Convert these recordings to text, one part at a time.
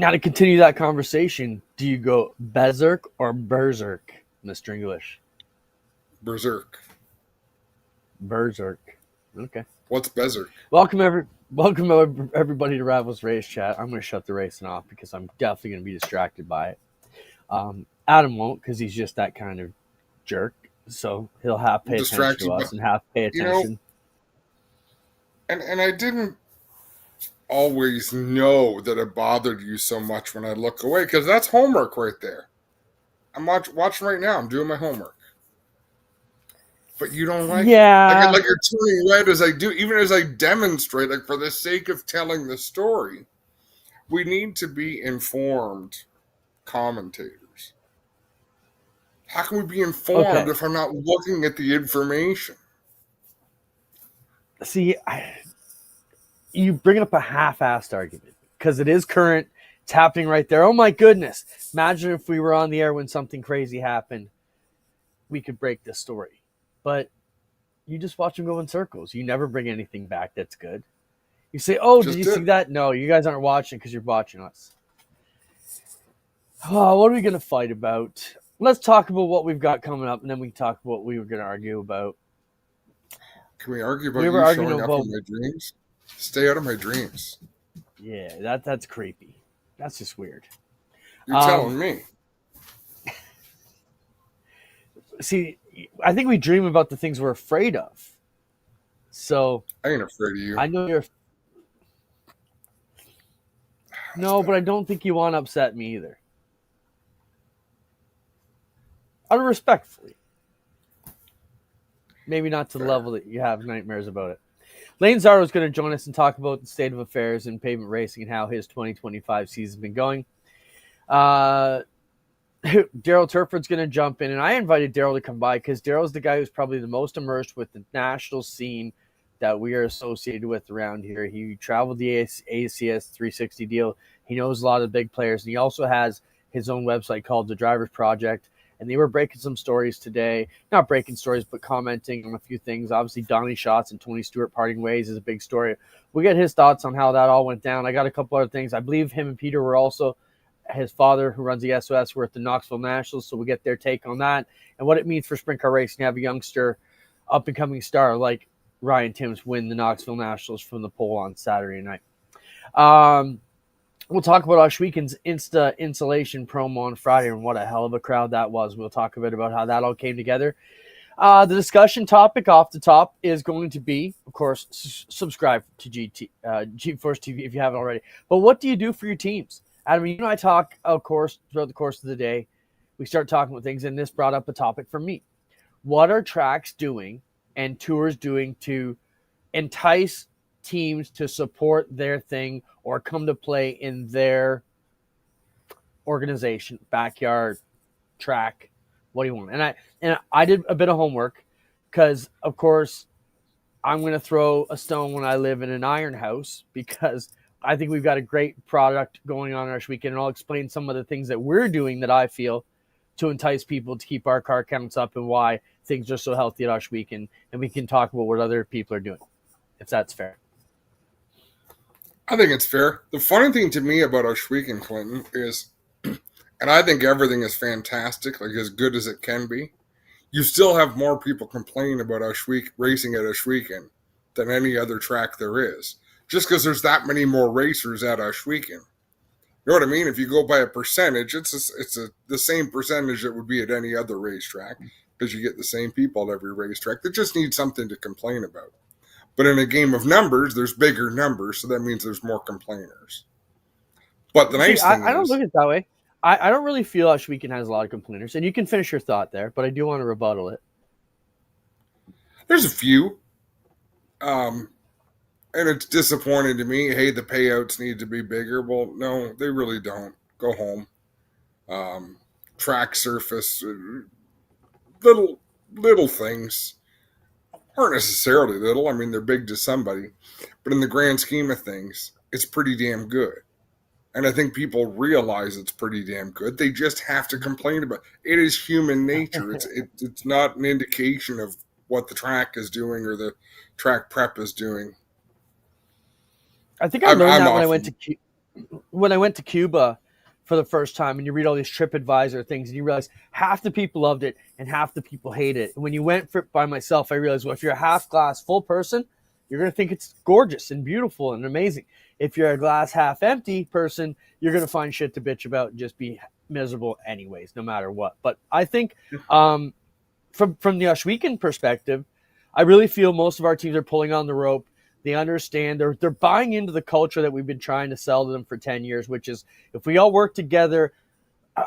Now, to continue that conversation, do you go Berserk or Berserk, Mr. English? Berserk. Berserk. Okay. What's Berserk? Welcome everybody to Rivalz Race Chat. I'm going to shut the racing off because I'm definitely going to be distracted by it. Adam won't because he's just that kind of jerk. So he'll have to pay attention to us and have to pay attention. And I didn't always know that it bothered you so much when I look away, because that's homework right there. I'm watching right now. I'm doing my homework. But you don't like it. Like you're turning red as I do, even as I demonstrate, like for the sake of telling the story. We need to be informed commentators. How can we be informed if I'm not looking at the information? See, you bring up a half-assed argument because it is current. It's happening right there. Oh, my goodness. Imagine if we were on the air when something crazy happened. We could break this story. But you just watch them go in circles. You never bring anything back that's good. You say, oh, did you see that? No, you guys aren't watching because you're watching us. Oh, what are we going to fight about? Let's talk about what we've got coming up, and then we can talk about what we were going to argue about. Can we argue about you showing up in my dreams? Stay out of my dreams. Yeah, that's creepy. That's just weird. You're telling me. See, I think we dream about the things we're afraid of. So I ain't afraid of you. I know you're. No, but I don't think you want to upset me either. Respectfully. Maybe not to the level that you have nightmares about it. Lane Zardo is going to join us and talk about the state of affairs in pavement racing and how his 2025 season has been going. Daryl Turford's going to jump in, and I invited Daryl to come by because Daryl's the guy who's probably the most immersed with the national scene that we are associated with around here. He traveled the ACS 360 deal. He knows a lot of the big players, and he also has his own website called The Drivers Project. And they were breaking some stories today. Not breaking stories, but commenting on a few things. Obviously, Donnie Schatz and Tony Stewart parting ways is a big story. We'll get his thoughts on how that all went down. I got a couple other things. I believe him and Peter were also, his father, who runs the SOS, were at the Knoxville Nationals, so we'll get their take on that and what it means for sprint car racing to have a youngster, up-and-coming star like Ryan Timms win the Knoxville Nationals from the pole on Saturday night. We'll talk about Oshweekend's Insta Insulation promo on Friday and what a hell of a crowd that was. We'll talk a bit about how that all came together. The discussion topic off the top is going to be, of course, subscribe to G-Force TV if you haven't already. But what do you do for your teams? Adam, you and I talk, of course, throughout the course of the day. We start talking about things, and this brought up a topic for me. What are tracks doing and tours doing to entice teams to support their thing or come to play in their organization, backyard, track? What do you want? And I did a bit of homework because, of course, I'm going to throw a stone when I live in an iron house because I think we've got a great product going on this weekend, and I'll explain some of the things that we're doing that I feel to entice people to keep our car counts up and why things are so healthy at Ush Weekend, and we can talk about what other people are doing, if that's fair. I think it's fair. The funny thing to me about Ush Weekend, Clinton, is, and I think everything is fantastic, like as good as it can be, you still have more people complaining about racing at Ush Weekend than any other track there is, just because there's that many more racers at Ush Weekend. You know what I mean? If you go by a percentage, it's the same percentage that would be at any other racetrack because you get the same people at every racetrack that just need something to complain about. But in a game of numbers, there's bigger numbers, so that means there's more complainers. But the nice thing is... I don't look at it that way. I don't really feel Ush Weekend has a lot of complainers, and you can finish your thought there, but I do want to rebuttal it. There's a few. And it's disappointing to me. Hey, the payouts need to be bigger. Well, no, they really don't. Go home. Track surface, little things. Aren't necessarily little. I mean, they're big to somebody. But in the grand scheme of things, it's pretty damn good. And I think people realize it's pretty damn good. They just have to complain about it. It is human nature. It's not an indication of what the track is doing or the track prep is doing. I think I learned that when I went to when I went to Cuba for the first time, and you read all these TripAdvisor things, and you realize half the people loved it and half the people hate it. And when you went for it by myself, I realized, well, if you're a half glass full person, you're going to think it's gorgeous and beautiful and amazing. If you're a glass half empty person, you're going to find shit to bitch about and just be miserable anyways, no matter what. But I think from the Oshweekend perspective, I really feel most of our teams are pulling on the rope. They understand, they're buying into the culture that we've been trying to sell to them for 10 years, which is if we all work together,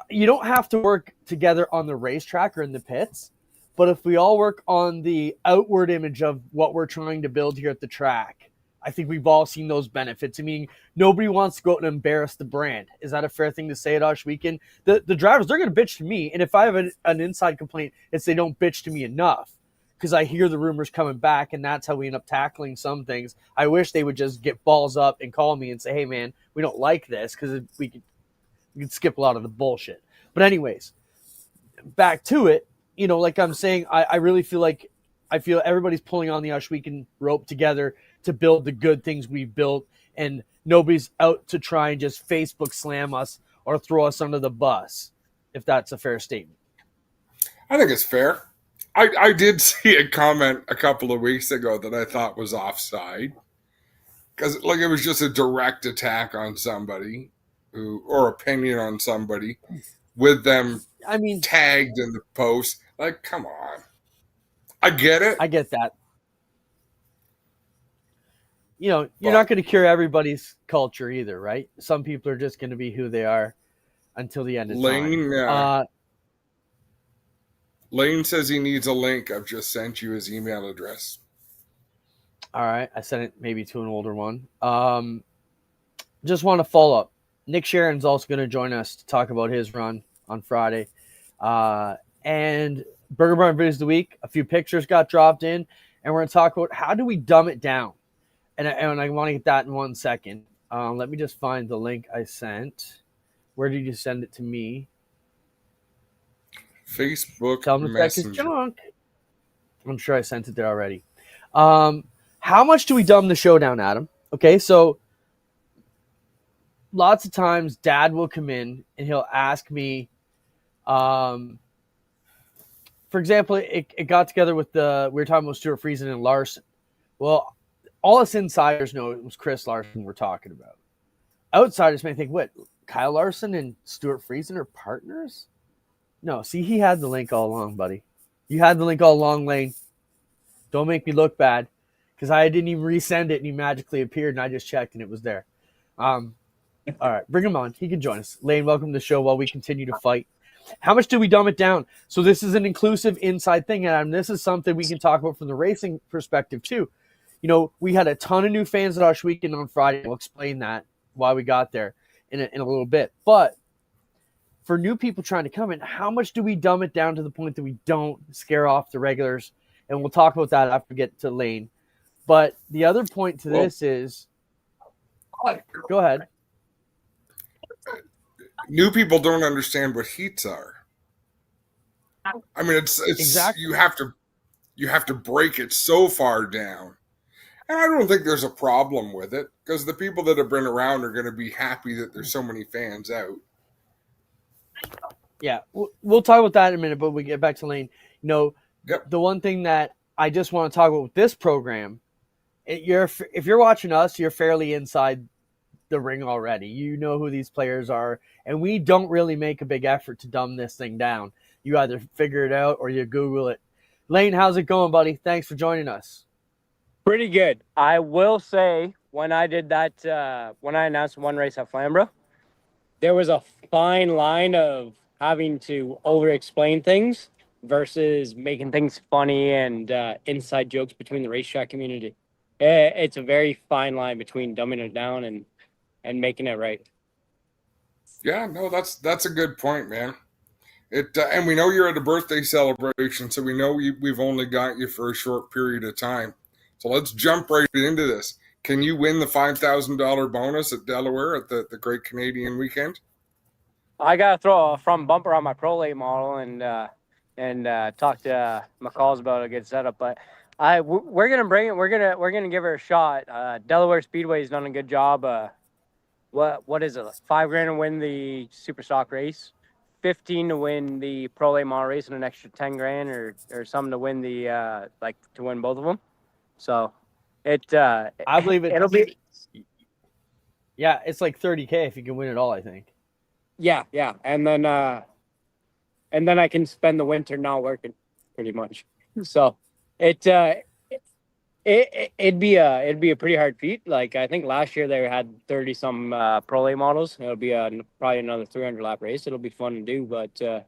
you don't have to work together on the racetrack or in the pits, but if we all work on the outward image of what we're trying to build here at the track, I think we've all seen those benefits. I mean, nobody wants to go out and embarrass the brand. Is that a fair thing to say at Oshweekend? The drivers, they're going to bitch to me, and if I have an inside complaint, it's they don't bitch to me enough, because I hear the rumors coming back, and that's how we end up tackling some things. I wish they would just get balls up and call me and say, hey, man, we don't like this, because we could skip a lot of the bullshit. But anyways, back to it, like I'm saying, I really feel like everybody's pulling on the Oshweekend rope together to build the good things we've built, and nobody's out to try and just Facebook slam us or throw us under the bus, if that's a fair statement. I think it's fair. I did see a comment a couple of weeks ago that I thought was offside, because like it was just a direct attack on somebody or opinion on somebody with them tagged in the post. Like, come on. I get it. I get that. You're not going to cure everybody's culture either, right? Some people are just going to be who they are until the end of time. Lane says he needs a link. I've just sent you his email address. All right. I sent it maybe to an older one. Just want to follow up. Nick Sheridan's also going to join us to talk about his run on Friday. And Burger Barn Videos of the Week, a few pictures got dropped in, and we're going to talk about how do we dumb it down. And I want to get that in 1 second. Let me just find the link I sent. Where did you send it to me? Facebook Tell them Messenger. It's junk. I'm sure I sent it there already. How much do we dumb the show down, Adam? Okay, so lots of times Dad will come in and he'll ask me, for example, it got together with we were talking about Stuart Friesen and Larson. Well, all us insiders know it was Chris Larson we're talking about. Outsiders may think, what, Kyle Larson and Stuart Friesen are partners? No, see, he had the link all along, buddy. You had the link all along, Lane. Don't make me look bad, because I didn't even resend it, and he magically appeared, and I just checked, and it was there. All right, bring him on. He can join us. Lane, welcome to the show while we continue to fight. How much do we dumb it down? So this is an inclusive inside thing, and this is something we can talk about from the racing perspective, too. We had a ton of new fans at Oshweekend on Friday. We'll explain that, why we got there in a little bit. But for new people trying to come in, how much do we dumb it down to the point that we don't scare off the regulars? And we'll talk about that after we get to Lane. But the other point to this is, go ahead. New people don't understand what heats are. I mean, it's exactly. You have to break it so far down. And I don't think there's a problem with it, because the people that have been around are going to be happy that there's so many fans out. Yeah, we'll talk about that in a minute, but we get back to Lane. Yep. The one thing that I just want to talk about with this program, if you're watching us, you're fairly inside the ring already. You know who these players are, and we don't really make a big effort to dumb this thing down. You either figure it out or you Google it. Lane, how's it going, buddy? Thanks for joining us. Pretty good. I will say, when I did that, when I announced one race at Flamborough, there was a fine line of having to over-explain things versus making things funny and inside jokes between the racetrack community. It's a very fine line between dumbing it down and making it right. Yeah, no, that's a good point, man. And we know you're at a birthday celebration, so we know we've only got you for a short period of time. So let's jump right into this. Can you win the $5,000 bonus at Delaware at the Great Canadian Weekend? I gotta throw a front bumper on my Pro Late model and talk to McCall's about a good setup. But we're gonna bring it. We're gonna give her a shot. Delaware Speedway has done a good job what is it? Like $5,000 to win the super stock race, 15 to win the pro late model race, and an extra 10 grand or something to win the like to win both of them. So I believe it'll be yeah, it's like 30K if you can win it all, I think. yeah. And then I can spend the winter not working, pretty much. So it it'd be a pretty hard feat. Like I think last year they had 30 some pro late models. It'll be probably another 300 lap race. It'll be fun to do, but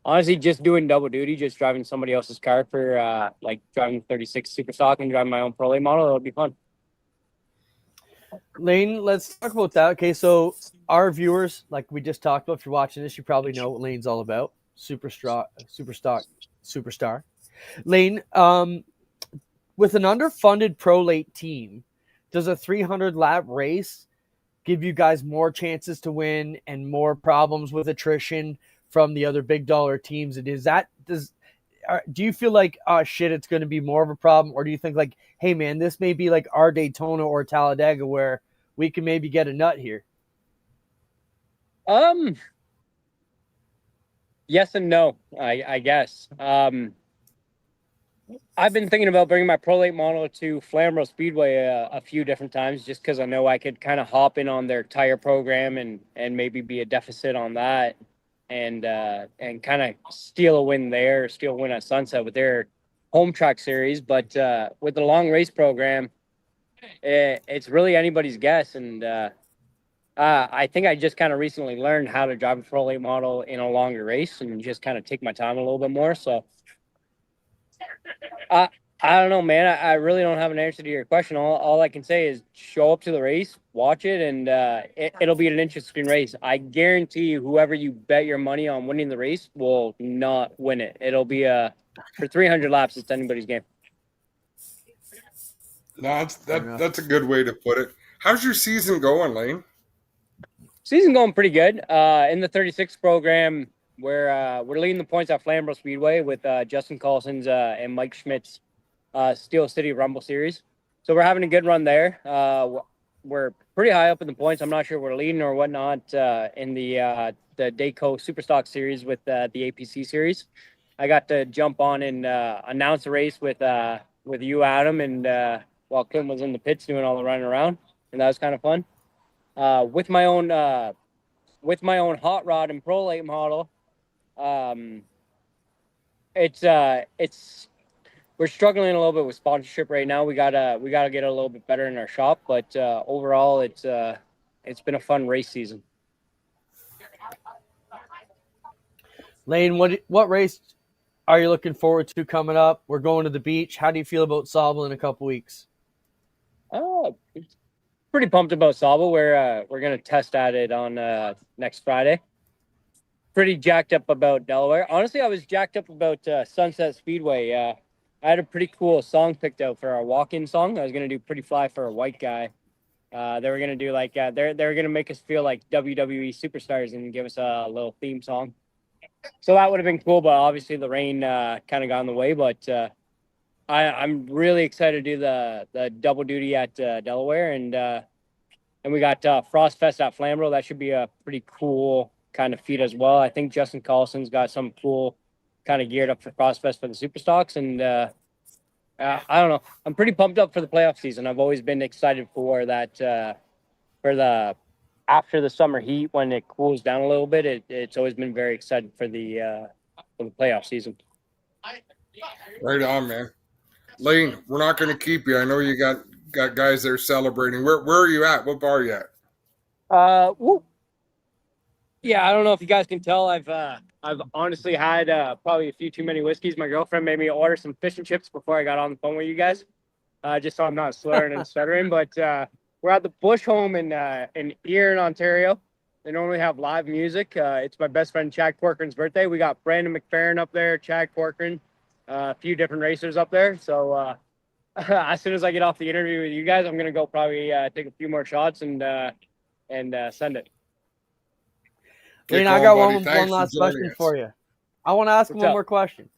honestly, just doing double duty, just driving somebody else's car for like driving 36 super stock and driving my own pro late model, it'll be fun. Lane, let's talk about that. Okay, so our viewers, like we just talked about, if you're watching this, you probably know what Lane's all about. Superstar. Lane, with an underfunded pro late team, does a 300 lap race give you guys more chances to win and more problems with attrition from the other big dollar teams? And do you feel like, oh shit, it's going to be more of a problem, or do you think like, hey man, this may be like our Daytona or Talladega where we can maybe get a nut here? Yes and no, I guess. I've been thinking about bringing my Pro Late model to Flamborough Speedway a few different times, just because I know I could kind of hop in on their tire program and maybe be a deficit on that, and kind of steal a win there, steal a win at Sunset with their home track series. But with the long race program, it's really anybody's guess. And I think I just kind of recently learned how to drive a Pro Late model in a longer race and just kind of take my time a little bit more. So I don't know, man. I really don't have an answer to your question. All I can say is show up to the race, watch it, and it'll be an interesting race. I guarantee you, whoever you bet your money on winning the race will not win it. It'll be for 300 laps. It's anybody's game. No, that's a good way to put it. How's your season going, Lane? Season going pretty good. In the 36 program, we're leading the points at Flamborough Speedway with Justin Carlson's and Mike Schmidt's Steel City Rumble Series. So we're having a good run there. We're pretty high up in the points. I'm not sure we're leading or whatnot in the Dayco Superstock Series with the APC Series. I got to jump on and announce a race with you, Adam, and while Clint was in the pits doing all the running around, and that was kind of fun. With my own hot rod and pro late model, it's we're struggling a little bit with sponsorship right now. We gotta get a little bit better in our shop, but overall, it's been a fun race season. Lane, what race are you looking forward to coming up? We're going to the beach. How do you feel about Sauble in a couple weeks? Oh, pretty pumped about Sauble. We're gonna test at it on next Friday. Pretty jacked up about Delaware. Honestly, I was jacked up about Sunset Speedway. I had a pretty cool song picked out for our walk-in song. I was gonna do "Pretty Fly" for a white guy. They were gonna do like they were gonna make us feel like WWE superstars and give us a little theme song. So that would have been cool, but obviously the rain kind of got in the way. But I'm really excited to do the double duty at Delaware, and we got Frost Fest at Flamborough. That should be a pretty cool kind of feat as well. I think Justin Carlson's got some cool kind of geared up for Frost Fest for the super stocks, and I don't know. I'm pretty pumped up for the playoff season. I've always been excited for that for the after the summer heat when it cools down a little bit. It's always been very excited for the playoff season. Right on, man. Lane, we're not going to keep you. I know you got guys there celebrating. Where are you at? What bar are you at? Yeah, I don't know if you guys can tell. I've honestly had probably a few too many whiskeys. My girlfriend made me order some fish and chips before I got on the phone with you guys, just so I'm not slurring and stuttering. But we're at the Bush Home in Erin, Ontario. They normally have live music. It's my best friend Chad Corcoran's birthday. We got Brandon McFerrin up there, Chad Corcoran, a few different racers up there. So as soon as I get off the interview with you guys, I'm gonna go probably take a few more shots and send it. Lane, I got one last question for you. I want to ask one more question.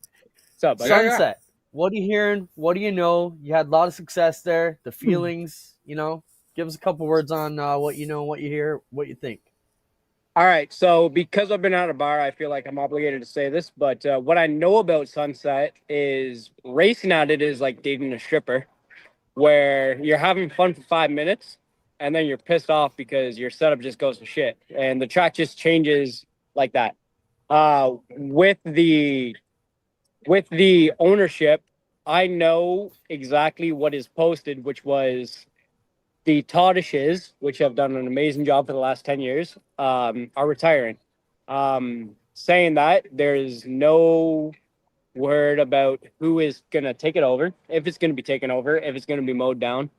What's up, buddy? Sunset. Yeah. What are you hearing? What do you know? You had a lot of success there. The feelings, you know. Give us a couple words on what you know, what you hear, what you think. All right. So because I've been at a bar, I feel like I'm obligated to say this. But what I know about Sunset is racing at it is like dating a stripper, where you're having fun for 5 minutes and then you're pissed off because your setup just goes to shit and the track just changes like that. With the ownership, I know exactly what is posted, which was the Todishes, which have done an amazing job for the last 10 years, are retiring. Saying that, there's no word about who is going to take it over, if it's going to be taken over, if it's going to be mowed down.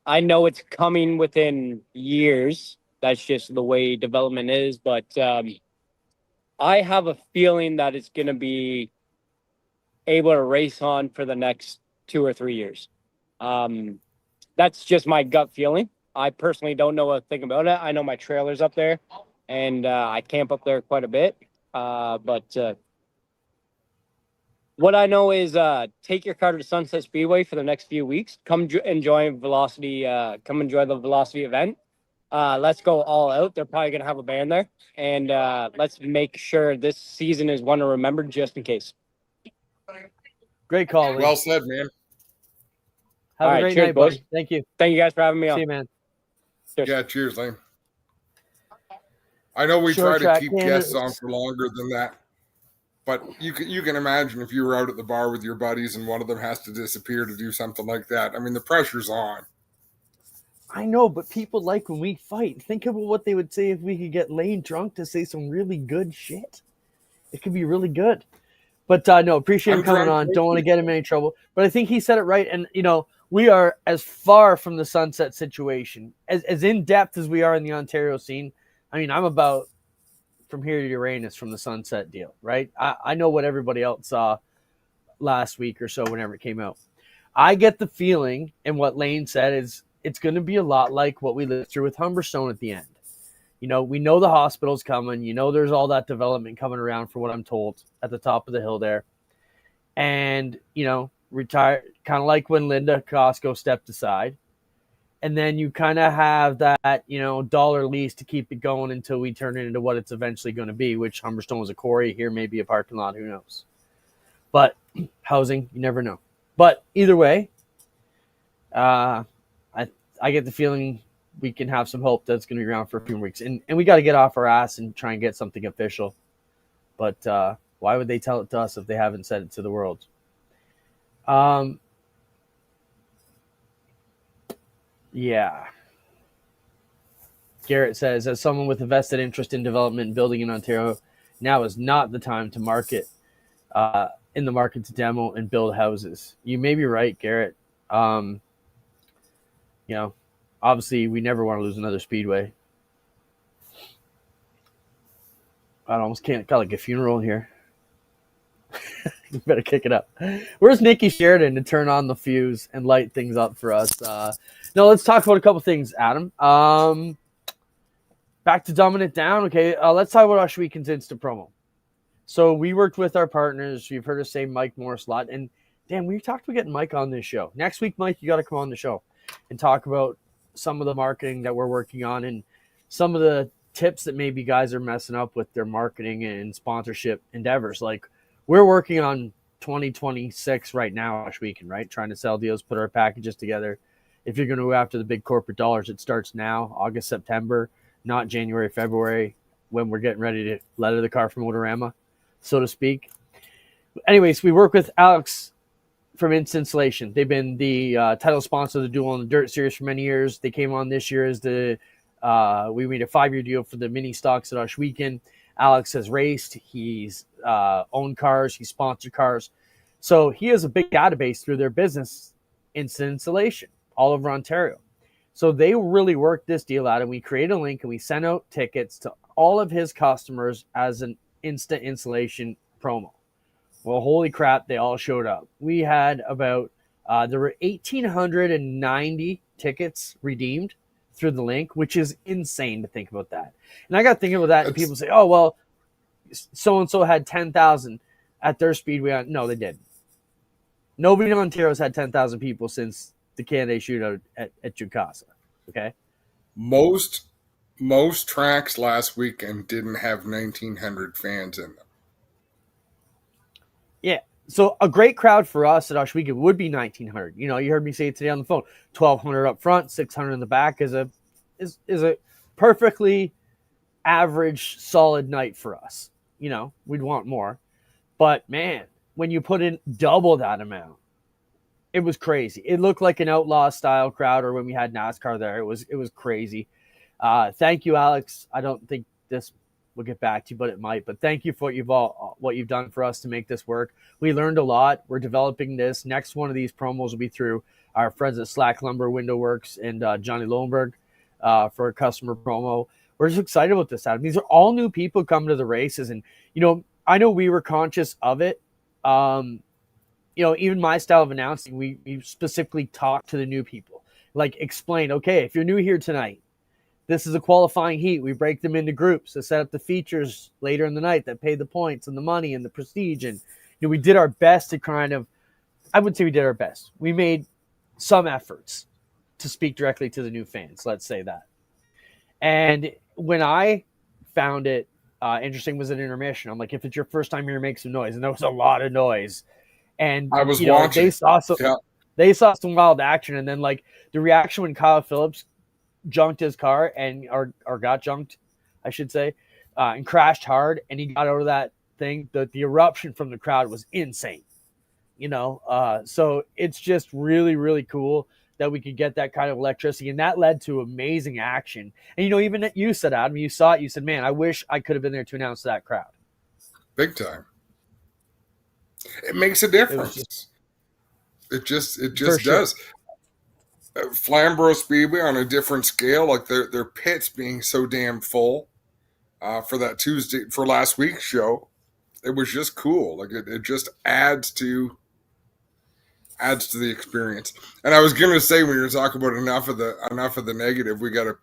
I know it's coming within years. That's just the way development is. But I have a feeling that it's going to be able to race on for the next 2 or 3 years. That's just my gut feeling. I personally don't know a thing about it. I know my trailer's up there, and I camp up there quite a bit. But what I know is take your car to Sunset Speedway for the next few weeks. Come enjoy Velocity. Come enjoy the Velocity event. Let's go all out. They're probably gonna have a band there, and let's make sure this season is one to remember just in case. Great call, Lee. Well said, man. Have All a right, great cheers, night, boys. buddy. Thank you. Thank you guys for having me on. See you, man. Cheers. Yeah, cheers, Lane. I know we Short try to track keep candidates. guests on for longer than that, but you can imagine if you were out at the bar with your buddies and one of them has to disappear to do something like that. I mean, the pressure's on. I know, but people like when we fight. Think about what they would say if we could get Lane drunk to say some really good shit. It could be really good. But no, appreciate him I'm coming drunk. on. Don't want to get him in any trouble. But I think he said it right. And, you know, we are as far from the Sunset situation, as in depth as we are in the Ontario scene. I mean, I'm about from here to Uranus from the Sunset deal, right? I know what everybody else saw last week or so whenever it came out. I get the feeling, and what Lane said is it's going to be a lot like what we lived through with Humberstone at the end. You know, we know the hospital's coming. You know, there's all that development coming around for what I'm told at the top of the hill there. And, you know, retire, kind of like when Linda Costco stepped aside. And then you kind of have that, you know, dollar lease to keep it going until we turn it into what it's eventually going to be, which Humberstone was a quarry. Here may be a parking lot. Who knows? But housing, you never know. But either way, I get the feeling we can have some hope that's going to be around for a few weeks. And we got to get off our ass and try and get something official. But why would they tell it to us if they haven't said it to the world? Yeah. Garrett says, as someone with a vested interest in development and building in Ontario, now is not the time to market in the market to demo and build houses. You may be right, Garrett. You know, obviously we never want to lose another speedway. I almost can't call it a funeral here. You better kick it up. Where's Nikki Sheridan to turn on the fuse and light things up for us? No, let's talk about a couple things, Adam. Back to dumbing it down. Okay, let's talk about Oshweekin's Insta promo. So we worked with our partners. You've heard us say Mike Morris a lot. And damn, we talked about getting Mike on this show. Next week, Mike, you got to come on the show and talk about some of the marketing that we're working on and some of the tips that maybe guys are messing up with their marketing and sponsorship endeavors. Like, we're working on 2026 right now, Oshweekin, right? Trying to sell deals, put our packages together. If you're going to go after the big corporate dollars, it starts now, August, September, not January, February, when we're getting ready to let out of the car from Motorama, so to speak. Anyways, we work with Alex from Insta Installation. They've been the title sponsor of the Duel on the Dirt series for many years. They came on this year as we made a 5-year deal for the mini stocks at Oshweekin. Alex has raced. He's owned cars. He's sponsored cars. So he has a big database through their business, Insta Installation, all over Ontario. So they really worked this deal out, and we created a link, and we sent out tickets to all of his customers as an Insta Installation promo. Well, holy crap, they all showed up. We had about, there were 1,890 tickets redeemed through the link, which is insane to think about that. And I got thinking about that, and people say, oh, well, so-and-so had 10,000 at their speedway. No, they didn't. Nobody in Ontario's had 10,000 people since the Canada shootout at Jukasa. Okay. Most tracks last weekend didn't have 1,900 fans in them. Yeah. So a great crowd for us at Oshwegan would be 1,900. You heard me say it today on the phone. 1,200 up front, 600 in the back is a perfectly average, solid night for us. We'd want more, but man, when you put in double that amount, it was crazy. It looked like an outlaw style crowd, or when we had NASCAR there, it was crazy. Thank you, Alex. I don't think this will get back to you, but it might. But thank you for what you've done for us to make this work. We learned a lot. We're developing this. Next one of these promos will be through our friends at Slack Lumber Window Works and Johnny Lohenberg for a customer promo. We're just excited about this, Adam. These are all new people coming to the races, and I know we were conscious of it. Even my style of announcing, we specifically talk to the new people, like explain, okay, if you're new here tonight, this is a qualifying heat. We break them into groups to set up the features later in the night that pay the points and the money and the prestige. And we did our best to I would say we did our best. We made some efforts to speak directly to the new fans. Let's say that. And when I found it interesting was an intermission. I'm like, if it's your first time here, make some noise. And there was a lot of noise. And I was watching. They saw some wild action. And then the reaction when Kyle Phillips junked his car or got junked, I should say, and crashed hard, and he got out of that thing. The eruption from the crowd was insane. So it's just really, really cool that we could get that kind of electricity, and that led to amazing action. And even you said, Adam, you saw it, you said, man, I wish I could have been there to announce that crowd. Big time. It makes a difference. It just does. Sure. Flamborough Speedway on a different scale, like their pits being so damn full for that Tuesday, for last week's show, it was just cool. Like it just adds to the experience. And I was gonna say, when you're talking about enough of the negative, we got to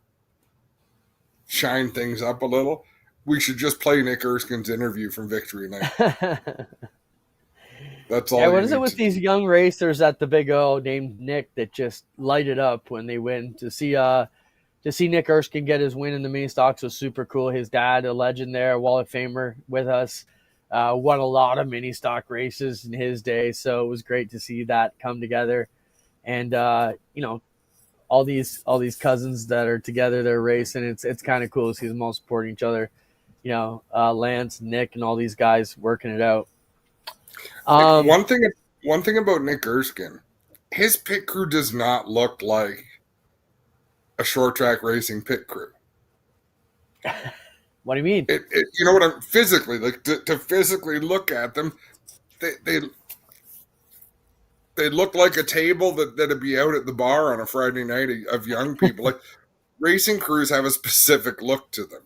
shine things up a little. We should just play Nick Erskine's interview from Victory Night. That's all. Yeah, what is it with these young racers at the Big O named Nick that just light it up when they win? To see Nick Erskine get his win in the mini stocks was super cool. His dad, a legend there, a Wall of Famer with us, won a lot of mini stock races in his day. So it was great to see that come together. And all these cousins that are together, they're racing. It's kind of cool to see them all supporting each other. Lance, Nick, and all these guys working it out. One thing about Nick Erskine, his pit crew does not look like a short track racing pit crew. What do you mean? You know what I'm physically, like to physically look at them, they look like a table that'd be out at the bar on a Friday night of young people. Like racing crews have a specific look to them.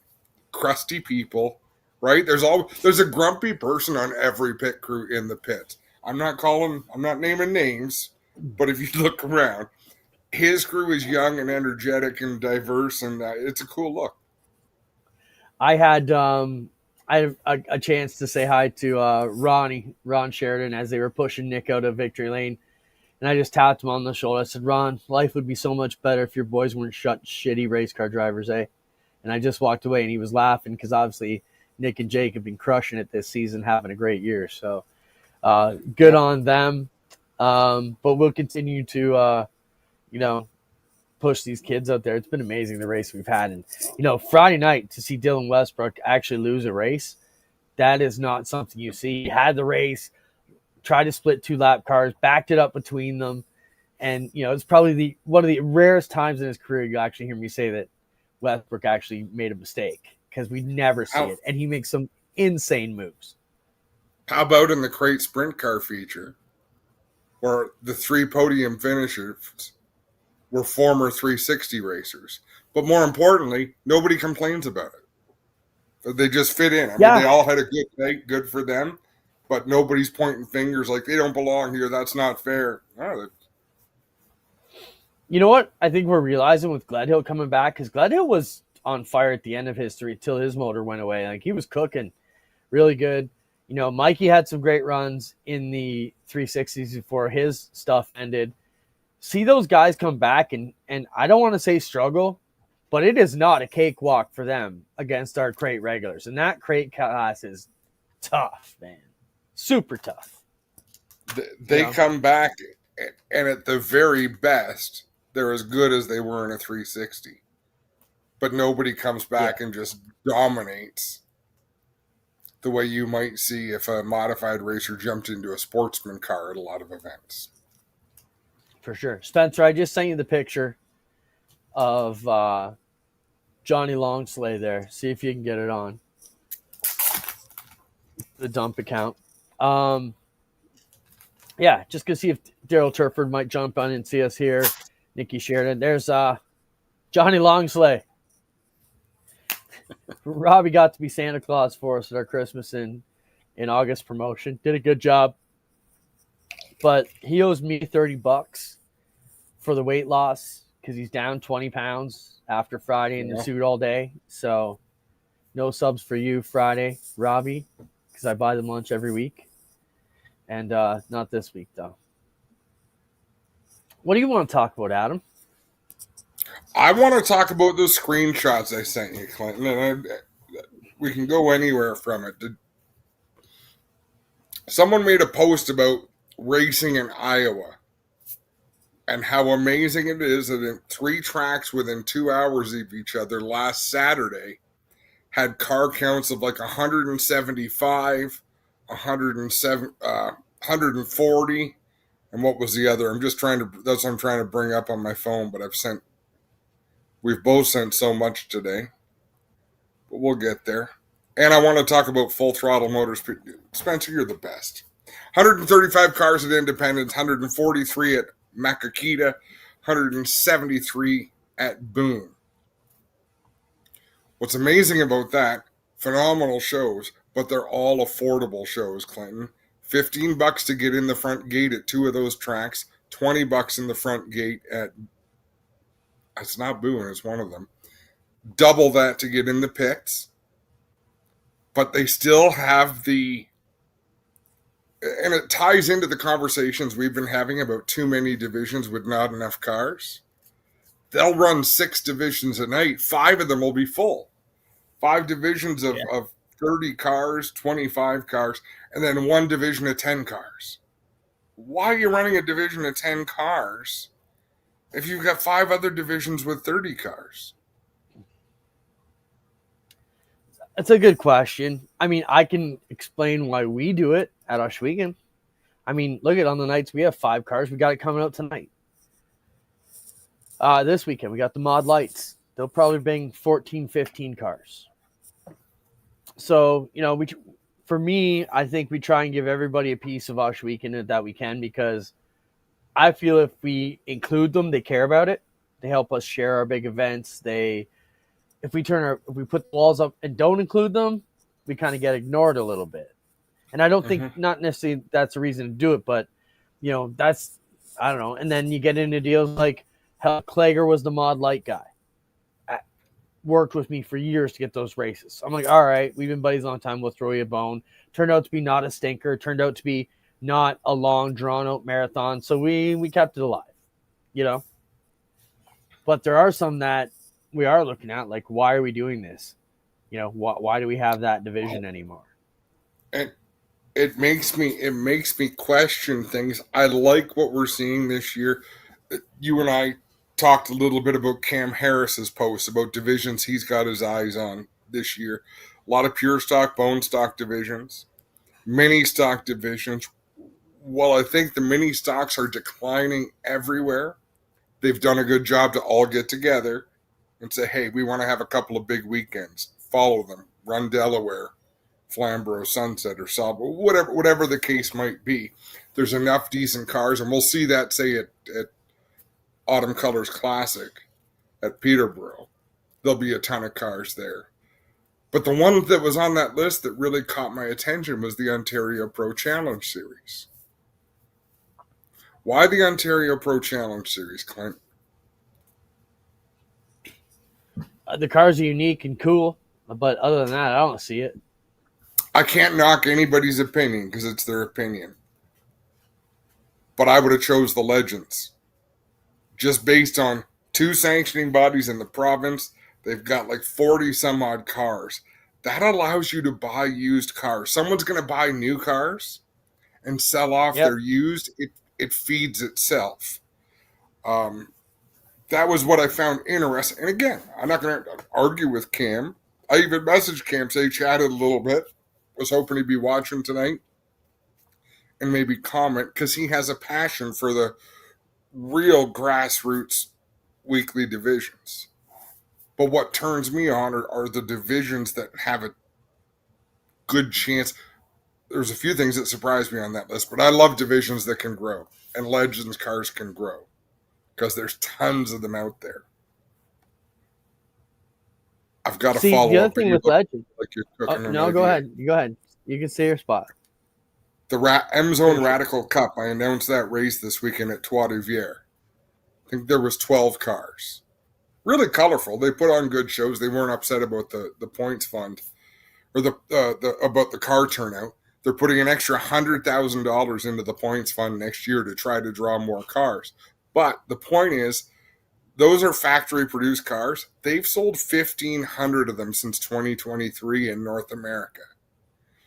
Crusty people. Right? There's a grumpy person on every pit crew in the pit. I'm not naming names, but if you look around, his crew is young and energetic and diverse, and it's a cool look. I had a chance to say hi to Ron Sheridan as they were pushing Nick out of Victory Lane, and I just tapped him on the shoulder. I said, Ron, life would be so much better if your boys weren't shitty race car drivers, eh? And I just walked away, and he was laughing because obviously Nick and Jake have been crushing it this season, having a great year. So good on them. But we'll continue to, push these kids out there. It's been amazing, the race we've had. And, Friday night to see Dylan Westbrook actually lose a race, that is not something you see. He had the race, tried to split 2 lap cars, backed it up between them. And, it's probably one of the rarest times in his career you'll actually hear me say that Westbrook actually made a mistake. Because we never see it. And he makes some insane moves. How about in the crate sprint car feature, where the 3 podium finishers were former 360 racers? But more importantly, nobody complains about it. They just fit in. I mean, they all had a good night, good for them. But nobody's pointing fingers like they don't belong here. That's not fair. No, you know what? I think we're realizing with Gledhill coming back, because Gledhill was on fire at the end of history till his motor went away. Like, he was cooking really good. Mikey had some great runs in the 360s before his stuff ended. see those guys come back and I don't want to say struggle, but it is not a cakewalk for them against our crate regulars. And that crate class is tough, man. Super tough. They come back, and at the very best, they're as good as they were in a 360. But nobody comes back and just dominates the way you might see if a modified racer jumped into a sportsman car at a lot of events. For sure. Spencer, I just sent you the picture of Johnny Longsleigh there. See if you can get it on the dump account. Yeah, just gonna see if Daryl Turford might jump on and see us here. Nikki Sheridan. There's Johnny Longsleigh. Robbie got to be Santa Claus for us at our Christmas in August promotion. Did a good job. But he owes me $30 for the weight loss because he's down 20 pounds after Friday in the suit all day. So no subs for you Friday, Robbie, because I buy them lunch every week. And not this week, though. What do you want to talk about, Adam? I want to talk about those screenshots I sent you, Clinton, and we can go anywhere from it. Someone made a post about racing in Iowa and how amazing it is that in 3 tracks within 2 hours of each other last Saturday had car counts of like 175, 140, and what was the other? That's what I'm trying to bring up on my phone, but we've both sent so much today, but we'll get there. And I want to talk about Full Throttle Motors. Spencer, you're the best. 135 cars at Independence, 143 at Makakita, 173 at Boone. What's amazing about that, phenomenal shows, but they're all affordable shows, Clinton. $15 to get in the front gate at 2 of those tracks, $20 in the front gate at, it's not Boone, it's one of them. Double that to get in the pits. But they still have and it ties into the conversations we've been having about too many divisions with not enough cars. They'll run 6 divisions a night. 5 of them will be full. 5 divisions of 30 cars, 25 cars, and then 1 division of 10 cars. Why are you running a division of 10 cars if you've got 5 other divisions with 30 cars? That's a good question. I mean, I can explain why we do it at Oshwegan. I mean, look at on the nights we have 5 cars. We got it coming out tonight. This weekend, we got the Mod Lights. They'll probably bring 14, 15 cars. So, for me, I think we try and give everybody a piece of Oshwegan that we can, because I feel if we include them, they care about it. They help us share our big events. If we put the walls up and don't include them, we kind of get ignored a little bit. And I don't think not necessarily that's a reason to do it, but that's, I don't know. And then you get into deals like Klager was the Mod Light guy. Worked with me for years to get those races. I'm like, all right, we've been buddies a long time. We'll throw you a bone. Turned out to be not a stinker. Turned out to be not a long, drawn-out marathon. So we kept it alive, But there are some that we are looking at, like, why are we doing this? Why do we have that division anymore? And it makes me question things. I like what we're seeing this year. You and I talked a little bit about Cam Harris's post about divisions he's got his eyes on this year. A lot of pure stock, bone stock divisions, mini stock divisions. Well, I think the mini stocks are declining everywhere. They've done a good job to all get together and say, hey, we want to have a couple of big weekends. Follow them. Run Delaware, Flamborough, Sunset, or Salt, whatever the case might be. There's enough decent cars, and we'll see that, say, at Autumn Colors Classic at Peterborough. There'll be a ton of cars there. But the one that was on that list that really caught my attention was the Ontario Pro Challenge Series. Why the Ontario Pro Challenge Series, Clint? The cars are unique and cool, but other than that, I don't see it. I can't knock anybody's opinion because it's their opinion. But I would have chose the Legends. just based on 2 sanctioning bodies in the province. They've got like 40 some odd cars. That allows you to buy used cars. Someone's going to buy new cars and sell off Yep. their used. It feeds itself. Um, that was what I found interesting. And again, I'm not going to argue with Cam. I even messaged Cam, say chatted a little bit. Was hoping he'd be watching tonight and maybe comment because he has a passion for the real grassroots weekly divisions. But what turns me on are the divisions that have a good chance. There's a few things that surprise me on that list, but I love divisions that can grow, and Legends cars can grow because there's tons of them out there. I've got to See, follow the other up. thing with Legend. Like you're cooking No, go ahead. You go ahead. You can say your spot. The M-Zone Radical Cup. I announced that race this weekend at Trois Rivières. I think there was 12 cars. Really colorful. They put on good shows. They weren't upset about the points fund or about the car turnout. They're putting an extra $100,000 into the points fund next year to try to draw more cars. But the point is, those are factory produced cars. They've sold 1,500 of them since 2023 in North America.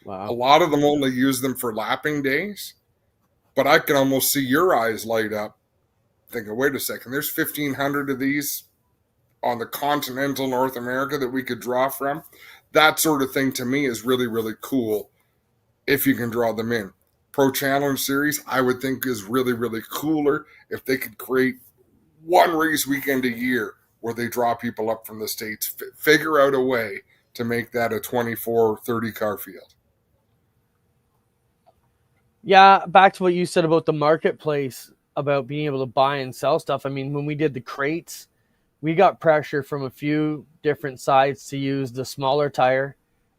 Wow. A lot of them only use them for lapping days, but I can almost see your eyes light up thinking, wait a second, there's 1,500 of these on the continental North America that we could draw from. That sort of thing to me is really, really cool if you can draw them in. Pro Challenge Series, I would think, is really, really cooler if they could create one race weekend a year where they draw people up from the States. Figure out a way to make that a 24, 30 car field. Yeah, back to what you said about the marketplace, about being able to buy and sell stuff. I mean, when we did the crates, we got pressure from a few different sides to use the smaller tire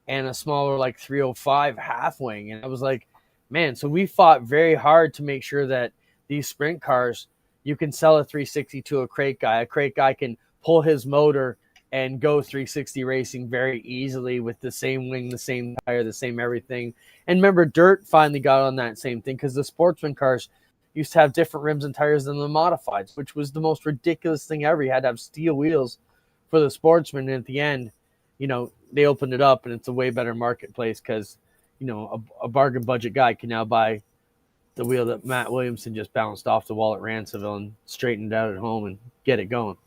and a smaller like 305 half wing. And I was like, man, so we fought very hard to make sure that these sprint cars, you can sell a 360 to a crate guy. A crate guy can pull his motor and go 360 racing very easily with the same wing, the same tire, the same everything. And remember, Dirt finally got on that same thing because the sportsman cars used to have different rims and tires than the modifieds, which was the most ridiculous thing ever. You had to have steel wheels for the sportsman. And at the end, they opened it up and it's a way better marketplace because, a bargain budget guy can now buy the wheel that Matt Williamson just bounced off the wall at Ransomville and straightened out at home and get it going.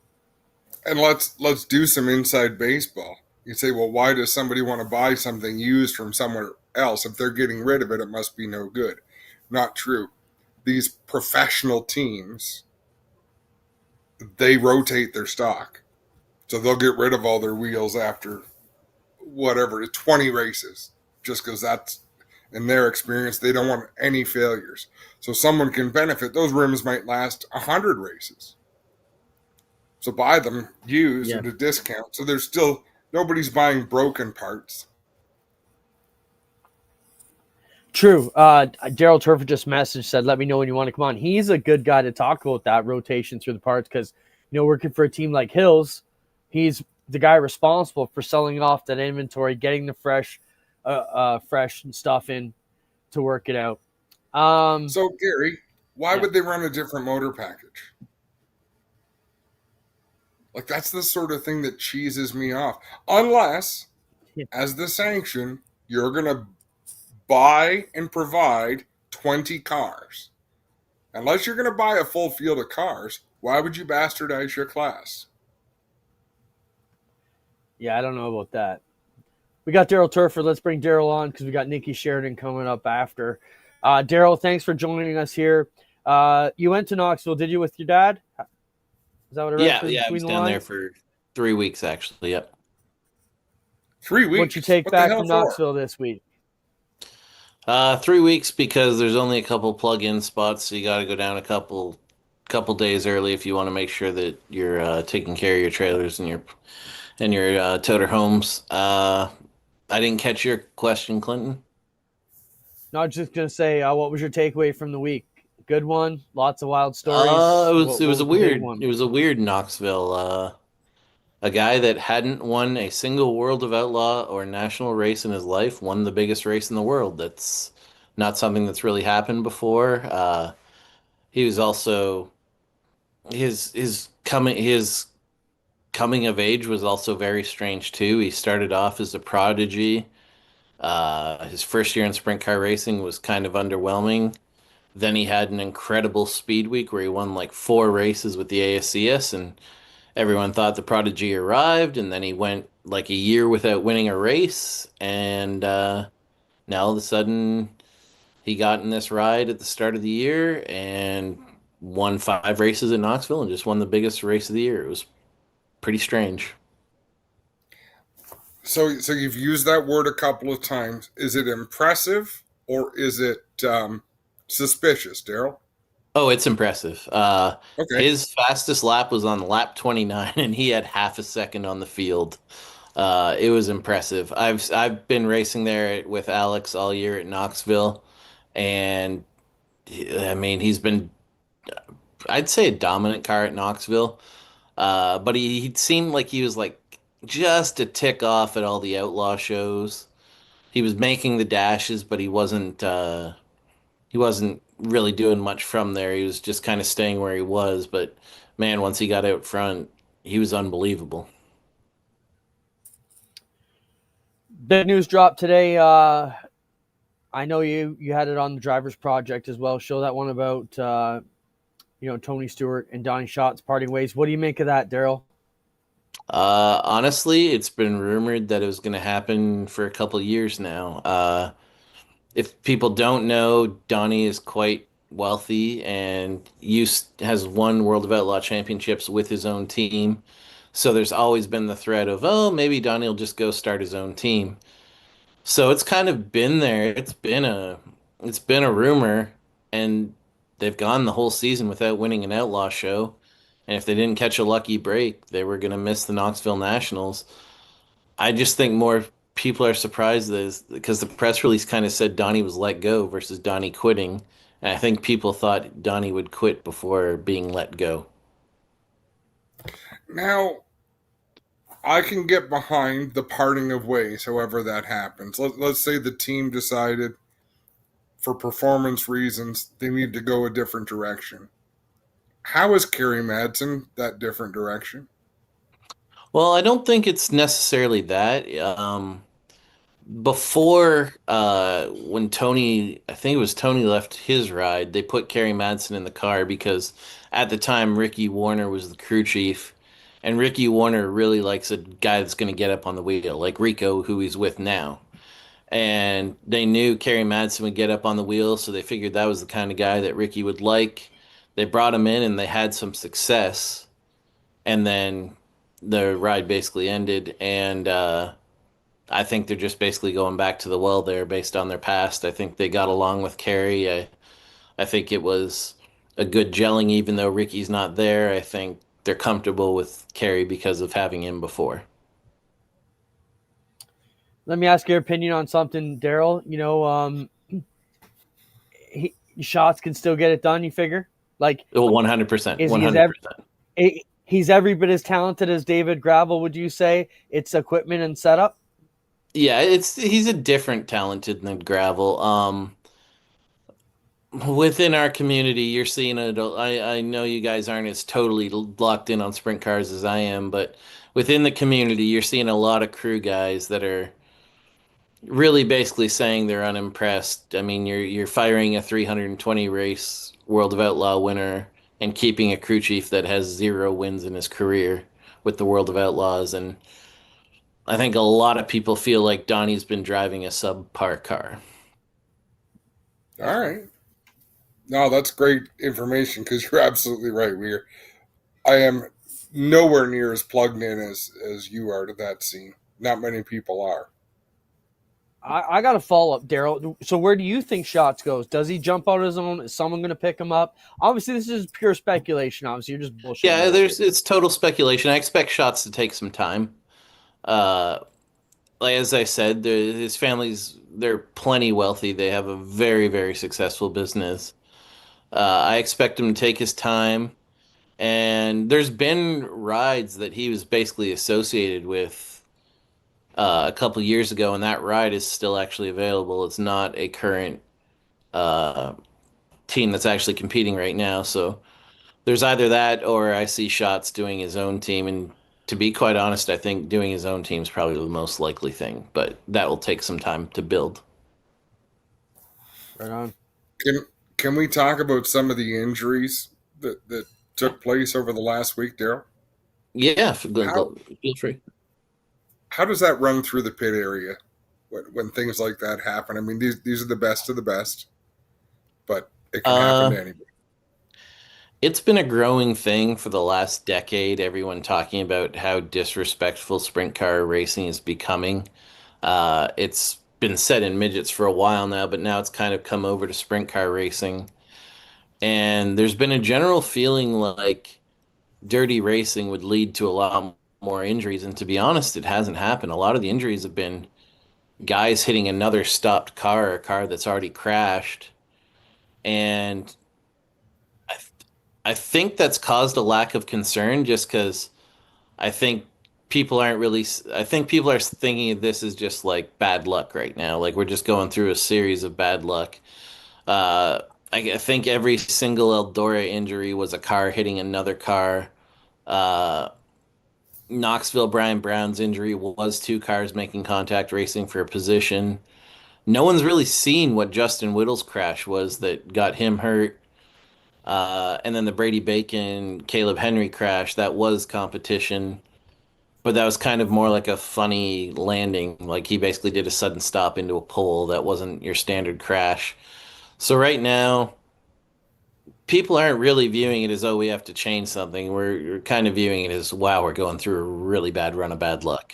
And let's do some inside baseball. You say, well, why does somebody want to buy something used from somewhere else? If they're getting rid of it, it must be no good. Not true. These professional teams, they rotate their stock. So they'll get rid of all their wheels after whatever, 20 races, just because that's, in their experience, they don't want any failures. So someone can benefit. Those rims might last 100 races. So buy them used at a discount. So there's still, nobody's buying broken parts. True. Daryl Turford just messaged, said, let me know when you want to come on. He's a good guy to talk about that rotation through the parts because, working for a team like Hills, he's the guy responsible for selling off that inventory, getting the fresh stuff in to work it out. So, Gary, why would they run a different motor package? Like, that's the sort of thing that cheeses me off. Unless, as the sanction, you're going to buy and provide 20 cars. Unless you're going to buy a full field of cars, why would you bastardize your class? Yeah, I don't know about that. We got Daryl Turford. Let's bring Daryl on because we got Nikki Sheridan coming up after. Daryl, thanks for joining us here. You went to Knoxville, did you, with your dad? Is that what it is? Yeah, I was down there for 3 weeks, actually. Yep. 3 weeks? What'd you take back from Knoxville this week? 3 weeks because there's only a couple plug-in spots, so you got to go down a couple days early if you want to make sure that you're taking care of your trailers and your toter homes. I didn't catch your question, Clinton. No, I was just gonna say, what was your takeaway from the week? Good one. Lots of wild stories. It was a weird Knoxville. A guy that hadn't won a single World of Outlaw or national race in his life won the biggest race in the world. That's not something that's really happened before. He was also his coming of age was also very strange too. He started off as a prodigy. His first year in sprint car racing was kind of underwhelming. Then he had an incredible speed week where he won like four races with the ASCS, and everyone thought the prodigy arrived. And then he went like a year without winning a race, and now all of a sudden he got in this ride at the start of the year and won five races in Knoxville and just won the biggest race of the year. It was pretty strange. So you've used that word a couple of times. Is it impressive or is it suspicious, Daryl? Oh, it's impressive. Okay. His fastest lap was on lap 29, and he had half a second on the field. It was impressive. I've been racing there with Alex all year at Knoxville, and I mean he's been, I'd say, a dominant car at Knoxville. But he seemed like he was like just a tick off at all the outlaw shows. He was making the dashes, but he wasn't really doing much from there. He was just kind of staying where he was. But man, once he got out front, he was unbelievable. Big news drop today. I know you had it on the Drivers Project as well. Show that one about Tony Stewart and Donnie Schatz parting ways. What do you make of that, Daryl? Honestly, it's been rumored that it was going to happen for a couple years now. If people don't know, Donnie is quite wealthy and has won World of Outlaw championships with his own team. So there's always been the threat of, oh, maybe Donnie will just go start his own team. So it's kind of been there. It's been a rumor, and they've gone the whole season without winning an outlaw show. And if they didn't catch a lucky break, they were going to miss the Knoxville Nationals. I just think more people are surprised this because the press release kind of said Donnie was let go versus Donnie quitting. And I think people thought Donnie would quit before being let go. Now, I can get behind the parting of ways, however that happens. Let's say the team decided, for performance reasons, they need to go a different direction. How is Kerry Madsen that different direction? Well, I don't think it's necessarily that. Before, when Tony, I think it was Tony left his ride, they put Kerry Madsen in the car because at the time Ricky Warner was the crew chief, and Ricky Warner really likes a guy that's going to get up on the wheel, like Rico, who he's with now. And they knew Kerry Madsen would get up on the wheel, so they figured that was the kind of guy that Ricky would like. They brought him in, and they had some success, and then the ride basically ended, and I think they're just basically going back to the well there based on their past. I think they got along with Kerry. I think it was a good gelling, even though Ricky's not there. I think they're comfortable with Kerry because of having him before. Let me ask your opinion on something, Daryl. Shots can still get it done. You figure, like, Oh, 100%, is he 100%. he's every bit as talented as David Gravel? Would you say it's equipment and setup? Yeah, he's a different talented than Gravel. Within our community, you're seeing it. I know you guys aren't as totally locked in on sprint cars as I am, but within the community, you're seeing a lot of crew guys that are really basically saying they're unimpressed. I mean, you're firing a 320 race World of Outlaw winner and keeping a crew chief that has zero wins in his career with the World of Outlaws, and I think a lot of people feel like Donnie's been driving a subpar car. All right. No, that's great information because you're absolutely right. I am nowhere near as plugged in as you are to that scene. Not many people are. I got to follow up, Daryl. So where do you think Shots goes? Does he jump out of his own? Is someone going to pick him up? Obviously, this is pure speculation. Obviously, you're just bullshitting. Yeah, it's total speculation. I expect Shots to take some time. Uh, like as I said, his family's they're plenty wealthy. They have a very, very successful business. I expect him to take his time. And there's been rides that he was basically associated with a couple years ago, and that ride is still actually available. It's not a current uh, team that's actually competing right now. So There's either that or I see Schatz doing his own team. And to be quite honest, I think doing his own team is probably the most likely thing, but that will take some time to build. Right on. Can we talk about some of the injuries that took place over the last week, Daryl? Yeah, How feel free. how does that run through the pit area when things like that happen? I mean, these are the best of the best, but it can happen Uh, to anybody. it's been a growing thing for the last decade. Everyone talking about how disrespectful sprint car racing is becoming. It's been said in midgets for a while now, but now it's kind of come over to sprint car racing. And there's been a general feeling like dirty racing would lead to a lot more injuries. And to be honest, it hasn't happened. A lot of the injuries have been guys hitting another stopped car, a car that's already crashed. And I, I think that's caused a lack of concern just because I think people aren't really, I think people are thinking of this as just like bad luck right now. Like we're just going through a series of bad luck. Uh, I think every single Eldora injury was a car hitting another car. Uh, Knoxville Brian Brown's injury was two cars making contact racing for a position. No one's really seen what Justin Whittle's crash was that got him hurt. And then the Brady Bacon, Caleb Henry crash, that was competition. But that was kind of more like a funny landing. Like he basically did a sudden stop into a pole. That wasn't your standard crash. So right now, people aren't really viewing it as, oh, we have to change something. We're kind of viewing it as, wow, we're going through a really bad run of bad luck.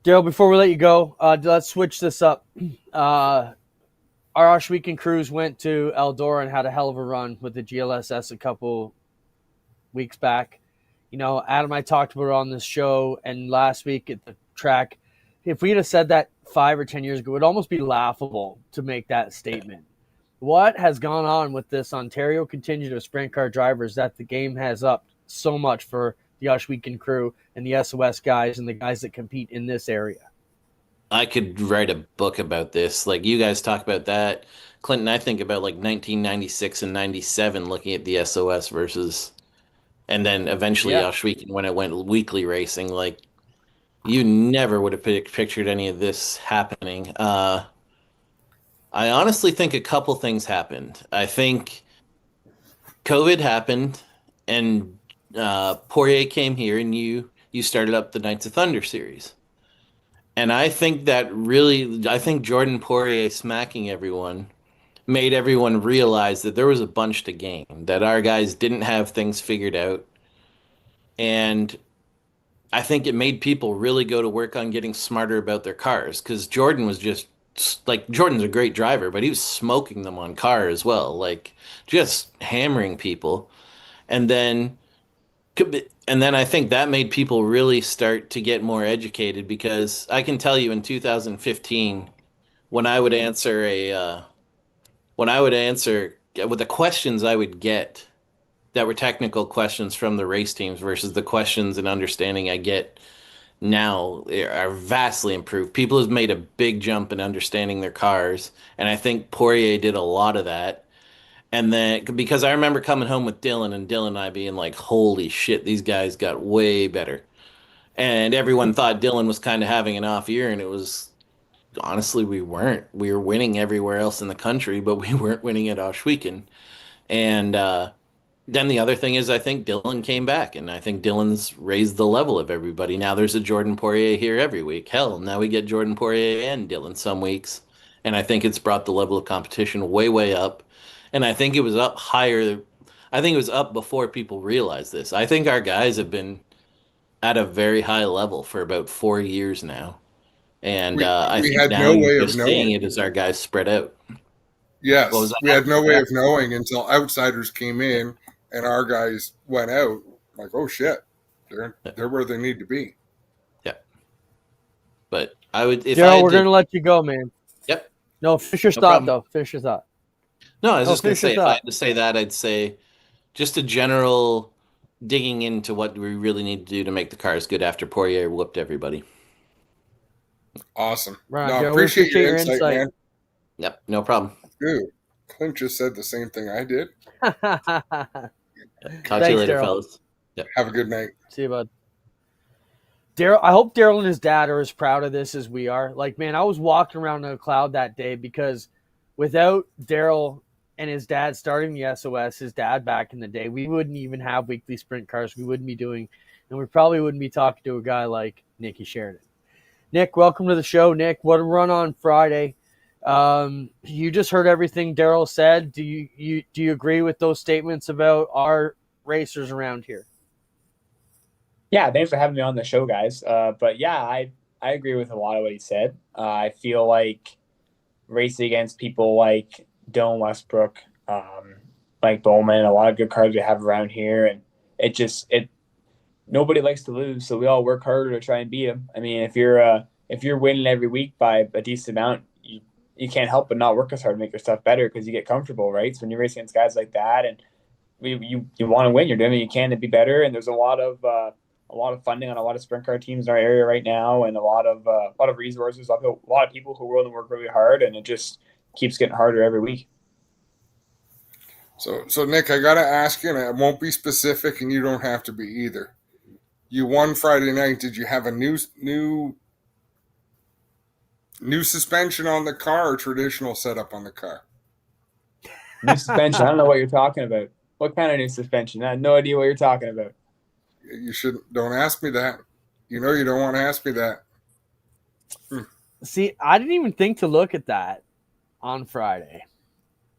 Daryl, before we let you go, let's switch this up. Our Osh Weekend Cruise went to Eldora and had a hell of a run with the GLSS a couple weeks back. You know, Adam and I talked about it on this show and last week at the track. If we'd have said that 5 or 10 years ago, it would almost be laughable to make that statement. What has gone on with this Ontario contingent of sprint car drivers that the game has upped so much for the Osh Weekend crew and the SOS guys and the guys that compete in this area? I could write a book about this. Like you guys talk about that. Clinton, I think about like 1996 and 97 looking at the SOS versus, and then eventually Yeah. Oshweek when it went weekly racing. Like you never would have pictured any of this happening. I honestly think a couple things happened. I think COVID happened and Poirier came here and you started up the Knights of Thunder series. And I think I think Jordan Poirier smacking everyone made everyone realize that there was a bunch to gain, that our guys didn't have things figured out. And I think it made people really go to work on getting smarter about their cars because Jordan was just like, Jordan's a great driver, but he was smoking them on car as well, like just hammering people. And then I think that made people really start to get more educated because I can tell you in 2015 when I would answer when I would answer with the questions I would get that were technical questions from the race teams versus the questions and understanding I get now are vastly improved. People have made a big jump in understanding their cars, and I think Poirier did a lot of that. And then because I remember coming home with Dylan and Dylan and I being like, holy shit, these guys got way better. And everyone thought Dylan was kind of having an off year, and it was honestly, we weren't. We were winning everywhere else in the country, but we weren't winning at Oshweekend. And then the other thing is, I think Dylan came back, and I think Dylan's raised the level of everybody. Now there's a Jordan Poirier here every week. Hell, now we get Jordan Poirier and Dylan some weeks. And I think it's brought the level of competition way, way up. And I think it was up higher. I think it was up before people realized this. I think our guys have been at a very high level for about 4 years now. And I We think had now no you're way of just seeing knowing. it as our guys spread out. What was Yes, we that? had no way of knowing until outsiders came in and our guys went out. Like, oh shit, they're where they need to be. Yeah. But I would, if I Daryl, had we're to, going to let you go, man. yep, No, finish your no thought, problem. though. Finish your thought. No, I was Oh, just going to finish your say, if I thought. had to say that, I'd say just a general digging into what we really need to do to make the cars good after Poirier whooped everybody. Awesome. Right, No, Daryl. We appreciate appreciate your your insight, insight. man. Yep, no problem. Dude, Clint just said the same thing I did. Talk to you Thanks, later, Daryl. fellas. Have a good night. See you, bud. Daryl, I hope Daryl and his dad are as proud of this as we are. Like, man, I was walking around in a cloud that day because without Daryl and his dad starting the SOS, his dad back in the day, we wouldn't even have weekly sprint cars. We wouldn't be doing, and we probably wouldn't be talking to a guy like Nicky Sheridan. Nick, welcome to the show. Nick, what a run on Friday. You just heard everything Daryl said. Do you agree with those statements about our racers around here? Yeah, thanks for having me on the show, guys. But yeah, I agree with a lot of what he said. I feel like racing against people like Dylan Westbrook, like Bowman, a lot of good cars we have around here, and it nobody likes to lose, so we all work harder to try and beat them. I mean, if you're winning every week by a decent amount, you can't help but not work as hard to make your stuff better because you get comfortable, right? So when you're racing against guys like that, and you want to win, you're doing what you can to be better, and there's a lot of funding on a lot of sprint car teams in our area right now, and a lot of resources, a lot of people who are willing to work really hard, and it just keeps getting harder every week. So Nick, I got to ask you, and it won't be specific, and you don't have to be either. You won Friday night. Did you have a new suspension on the car or traditional setup on the car? New suspension. I don't know what you're talking about. What kind of new suspension? I have no idea what you're talking about. You shouldn't. Don't ask me that. You know you don't want to ask me that. See, I didn't even think to look at that on Friday.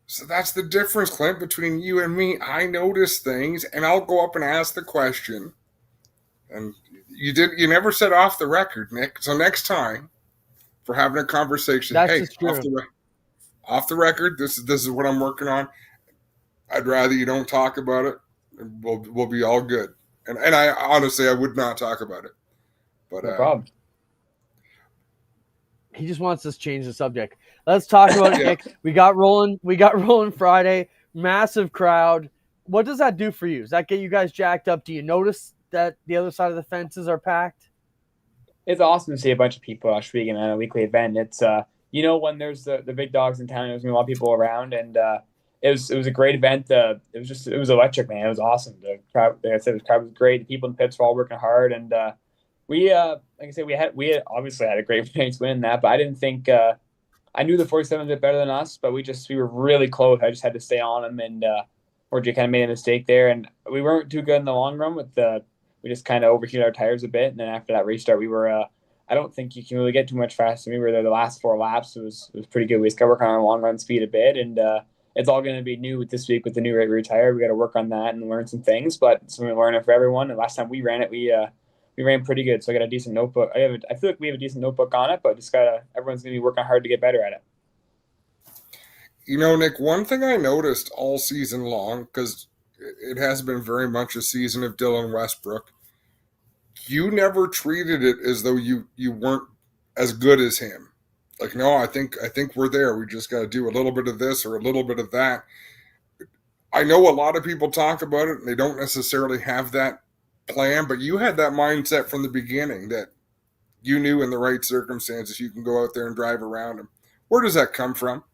So that's the difference, Clint, between you and me. I notice things, and I'll go up and ask the question. And you never said off the record, Nick. So next time, for having a conversation, That's hey, just true. off the record, this is what I'm working on. I'd rather you don't talk about it. We'll be all good. And I honestly, I would not talk about it. But No problem. He just wants us to change the subject. Let's talk about it, Yeah. Nick. We got rolling Friday. Massive crowd. What does that do for you? Does that get you guys jacked up? Do you notice that the other side of the fences are packed? It's awesome to see a bunch of people at Sheridan at a weekly event. It's when there's the big dogs in town, there's gonna be a lot of people around, and it was a great event. It was electric, man. It was awesome. The crowd, like I said, the crowd was great. The people in the pits were all working hard, and we like I said, we had obviously had a great chance winning that, but I didn't think I knew the 47 did better than us, but we were really close. I just had to stay on them, and Orgy kind of made a mistake there, and we weren't too good in the long run with we just kind of overheated our tires a bit, and then after that restart, we were. I don't think you can really get too much faster. We were there the last 4 laps. It was pretty good. We just got to work on our long run speed a bit, and it's all going to be new this week with the new rate tire. We got to work on that and learn some things, but it's something to learn for everyone. And last time we ran it, we ran pretty good. So I got a decent notebook. I feel like we have a decent notebook on it, but everyone's going to be working hard to get better at it. You know, Nick, one thing I noticed all season long, because it has been very much a season of Dylan Westbrook, you never treated it as though you weren't as good as him. Like, no, I think we're there. We just got to do a little bit of this or a little bit of that. I know a lot of people talk about it, and they don't necessarily have that plan, but you had that mindset from the beginning that you knew in the right circumstances you can go out there and drive around him. Where does that come from?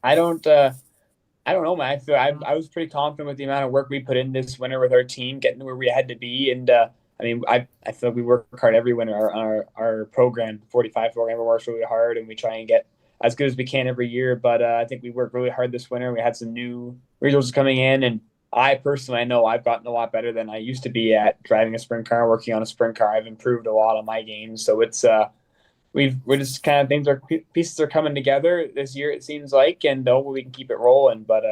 I don't know, man. I was pretty confident with the amount of work we put in this winter with our team, getting to where we had to be. And I feel like we work hard every winter. Our program, 45 program, we work really hard, and we try and get as good as we can every year. But I think we worked really hard this winter. We had some new resources coming in, and I personally, I know I've gotten a lot better than I used to be at driving a sprint car, working on a sprint car. I've improved a lot on my game. So it's we're just kind of pieces are coming together this year, it seems like, and hopefully we can keep it rolling. But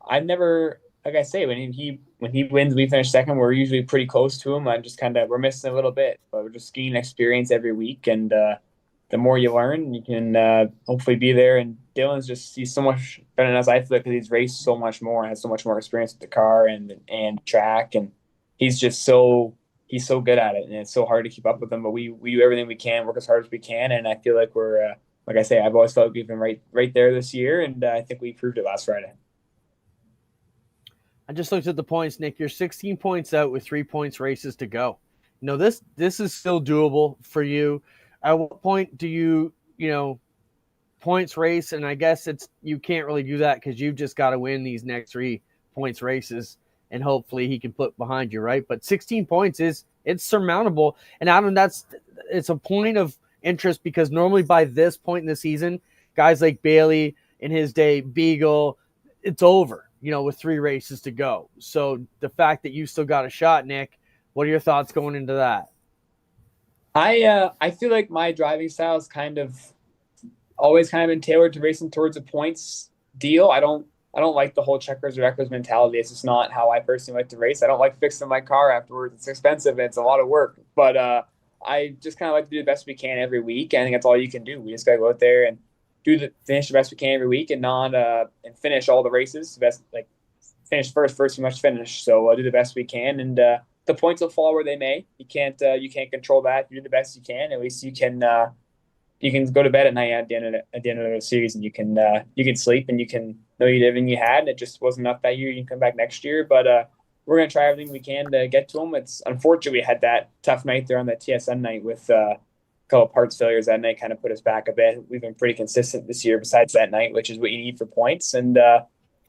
I've never, like I say, when he wins, we finish second. We're usually pretty close to him. We're missing a little bit, but we're just gaining experience every week, and the more you learn, you can hopefully be there. And he's so much better than us, I feel, because he's raced so much more and has so much more experience with the car and track, and he's so good at it, and it's so hard to keep up with him. But we do everything we can, work as hard as we can, and I feel like we're like I say, I've always felt like we've been right there this year, and I think we proved it last Friday. I just looked at the points, Nick. You're 16 points out with 3 points races to go. You know, this is still doable for you. At what point do you points race, and I guess you can't really do that because you've just got to win these next 3 points races, and hopefully he can put behind you, right? But 16 points it's surmountable, and Adam, it's a point of interest because normally by this point in the season, guys like Bailey in his day, Beagle, it's over, with 3 races to go. So the fact that you still got a shot, Nick, what are your thoughts going into that? I feel like my driving style is always been tailored to racing towards a points deal. I don't like the whole checkers or wreckers mentality. It's just not how I personally like to race. I don't like fixing my car afterwards. It's expensive and it's a lot of work. But I just kind of like to do the best we can every week. I think that's all you can do. We just gotta go out there and finish the best we can every week and and finish all the races. Finish first we must finish. So do the best we can, and the points will fall where they may. You can't control that. You do the best you can. At least you can go to bed at night at the end of the series, and you can sleep and you can know you did everything you had. And it just wasn't enough that year. You can come back next year, but we're gonna try everything we can to get to them. It's unfortunate we had that tough night there on that TSN night with a couple of parts failures that night. Kind of put us back a bit. We've been pretty consistent this year besides that night, which is what you need for points. And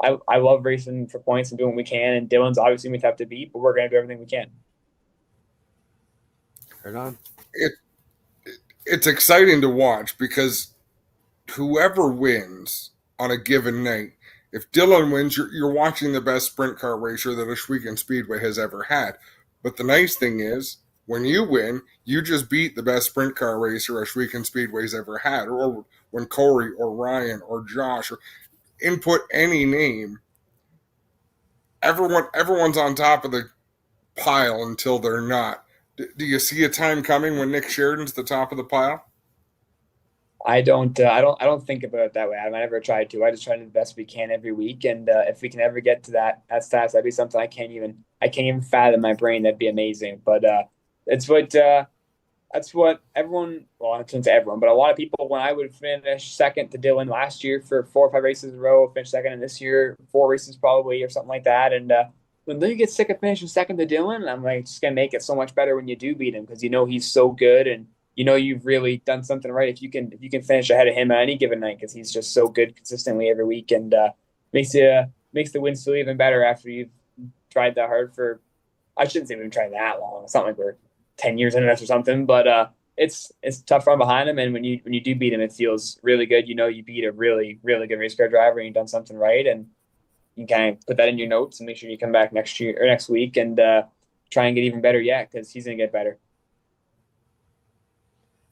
I love racing for points and doing what we can. And Dylan's obviously we have to beat, but we're gonna do everything we can. Right on. It's exciting to watch because whoever wins on a given night, if Dylan wins, you're watching the best sprint car racer that Ohsweken Speedway has ever had. But the nice thing is, when you win, you just beat the best sprint car racer Ohsweken Speedway's ever had. Or when Corey or Ryan or Josh or input any name, everyone's on top of the pile until they're not. Do you see a time coming when Nick Sheridan's the top of the pile? I don't think about it that way. I never tried to. I just try to do the best we can every week, and if we can ever get to that status, that'd be something I can't even fathom in my brain. That'd be amazing. But that's what everyone. Well, I shouldn't say everyone, but a lot of people. When I would finish second to Dylan last year for 4 or 5 races in a row, finish second, and this year 4 races probably or something like that, and. When you get sick of finishing second to Dylan, I'm like, just gonna make it so much better when you do beat him because he's so good and you've really done something right if you can finish ahead of him on any given night because he's just so good consistently every week and makes the wins feel even better after you've tried that hard for. I shouldn't say we've been trying that long. It's not like we're 10 years into this or something, but it's tough run behind him and when you do beat him, it feels really good. You beat a really really good race car driver and you've done something right and. You kind of put that in your notes and make sure you come back next year or next week and try and get even better yet because he's going to get better.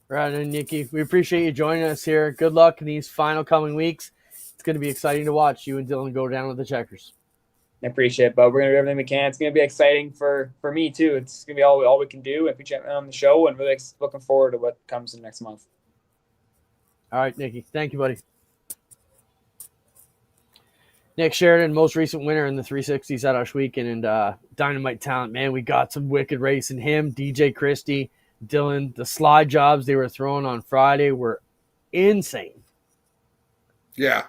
Right, and Nikki, we appreciate you joining us here. Good luck in these final coming weeks. It's going to be exciting to watch you and Dylan go down with the checkers. I appreciate it, but we're going to do everything we can. It's going to be exciting for me too. It's going to be all we can do and feature on the show and really looking forward to what comes in next month. All right, Nikki. Thank you, buddy. Nick Sheridan, most recent winner in the 360s at Ohsweken and Dynamite Talent. Man, we got some wicked racing. Him, DJ Christie, Dylan, the slide jobs they were throwing on Friday were insane. Yeah,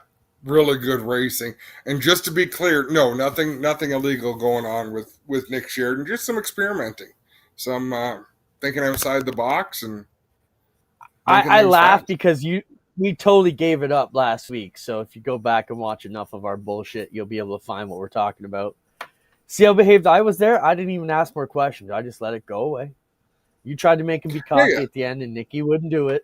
really good racing. And just to be clear, no, nothing illegal going on with Nick Sheridan. Just some experimenting, some thinking outside the box. And I laughed because we totally gave it up last week. So if you go back and watch enough of our bullshit, you'll be able to find what we're talking about. See how behaved I was there? I didn't even ask more questions. I just let it go away. You tried to make him be cocky at the end, and Nikki wouldn't do it.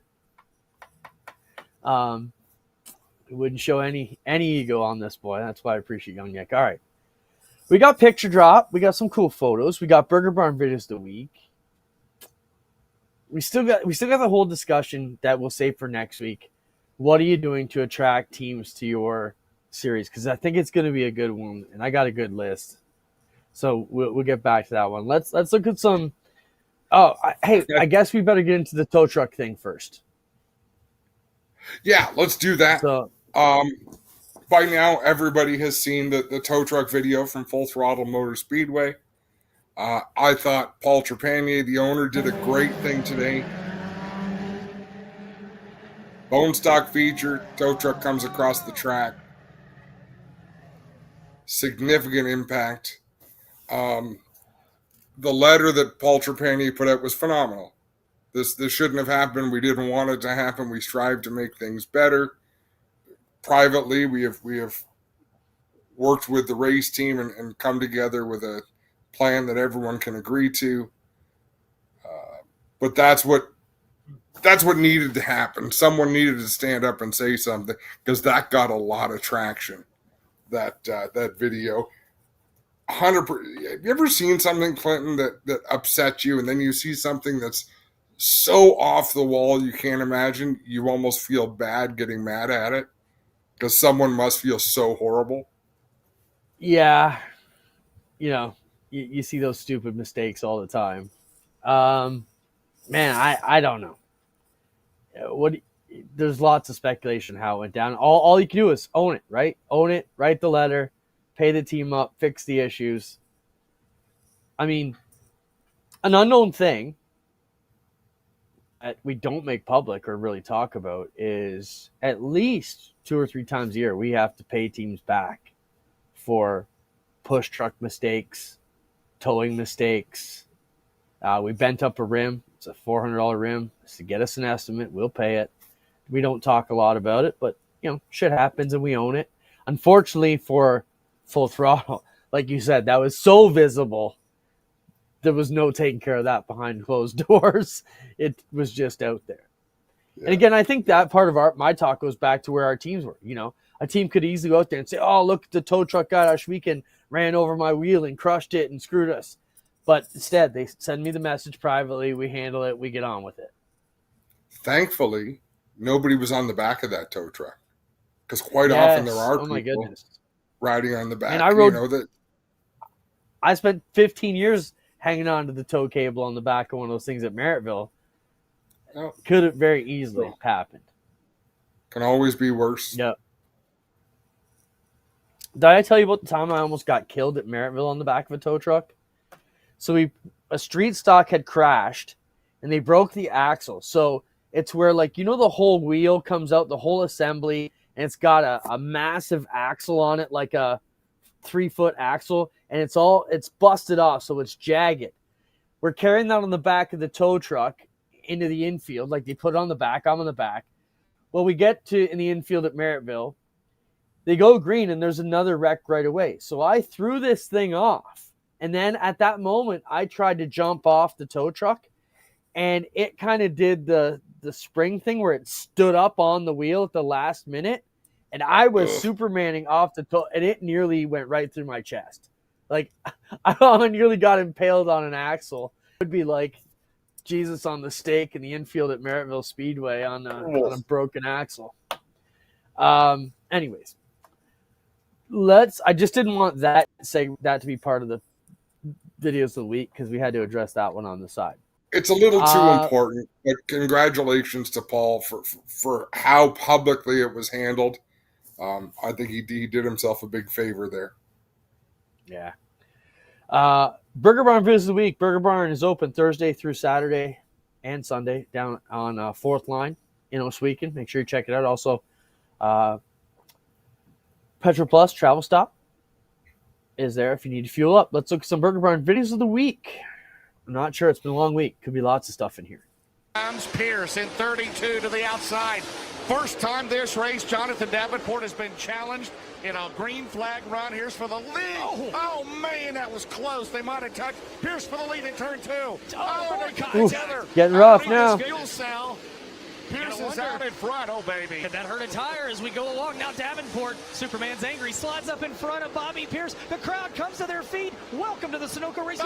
He wouldn't show any ego on this boy. That's why I appreciate young Nick. All right. We got picture drop. We got some cool photos. We got Burger Barn videos of the week. We still got the whole discussion that we'll save for next week. What are you doing to attract teams to your series? Because I think it's going to be a good one, and I got a good list. So we'll get back to that one. Let's look at some. Oh, I guess we better get into the tow truck thing first. Yeah, let's do that. So, by now, everybody has seen the tow truck video from Full Throttle Motor Speedway. I thought Paul Trepanier, the owner, did a great thing today. Bone stock feature, tow truck comes across the track. Significant impact. The letter that Paul Trepanier put out was phenomenal. This shouldn't have happened. We didn't want it to happen. We strived to make things better. privately, we have worked with the race team and come together with a plan that everyone can agree to. But that's what needed to happen. Someone needed to stand up and say something, because that got a lot of traction. That video. 100%. Have you ever seen something, Clinton, that upset you, and then you see something that's so off the wall you can't imagine? You almost feel bad getting mad at it because someone must feel so horrible. Yeah, you see those stupid mistakes all the time. Man, I don't know. There's lots of speculation how it went down. All you can do is own it, right? Own it, write the letter, pay the team up, fix the issues. I mean, an unknown thing that we don't make public or really talk about is at least 2 or 3 times a year we have to pay teams back for push truck mistakes, towing mistakes. We bent up a rim. It's a $400 rim. It's to get us an estimate. We'll pay it. We don't talk a lot about it, but shit happens and we own it. Unfortunately for Full Throttle, like you said, that was so visible. There was no taking care of that behind closed doors. It was just out there. Yeah. And again, I think that part of my talk goes back to where our teams were. A team could easily go out there and say, "Oh, look, the tow truck guy last weekend ran over my wheel and crushed it and screwed us." But instead, they send me the message privately. We handle it. We get on with it. Thankfully, nobody was on the back of that tow truck, because quite often there are people riding on the back. And I spent 15 years hanging on to the tow cable on the back of one of those things at Merrittville. Could have very easily happened. Can always be worse. Yep. Did I tell you about the time I almost got killed at Merrittville on the back of a tow truck? So a street stock had crashed, and they broke the axle. So it's where, the whole wheel comes out, the whole assembly, and it's got a massive axle on it, like a 3-foot axle, and it's busted off, so it's jagged. We're carrying that on the back of the tow truck into the infield. Like, they put it on the back. I'm on the back. Well, we get in the infield at Merrittville. They go green, and there's another wreck right away. So I threw this thing off. And then at that moment, I tried to jump off the tow truck, and it kind of did the spring thing where it stood up on the wheel at the last minute. And I was Supermaning off the tow, and it nearly went right through my chest. Like, I nearly got impaled on an axle. It would be like Jesus on the stake in the infield at Merrittville Speedway on a broken axle. Anyways, I just didn't want that to be part of the videos of the week, because we had to address that one on the side. It's a little too important, but congratulations to Paul for how publicly it was handled. I think he did himself a big favor there. Yeah. Burger Barn Visit of the Week. Burger Barn is open Thursday through Saturday and Sunday down on 4th Line in Oswego. Make sure you check it out. Also, Petro Plus Travel Stop is there if you need to fuel up. Let's look at some Burger Barn videos of the week. I'm not sure. It's been a long week. Could be lots of stuff in here. Pierce in 32 to the outside. First time this race, Jonathan Davenport has been challenged in a green flag run. Here's for the lead. Oh man, that was close. They might have touched. Pierce for the lead in turn 2. Oh, they got together. Getting rough now. Fuel cell. Pierce is out in front, oh baby. Could that hurt a tire as we go along? Now Davenport, Superman's angry, slides up in front of Bobby Pierce. The crowd comes to their feet. Welcome to the Sunoco Racing.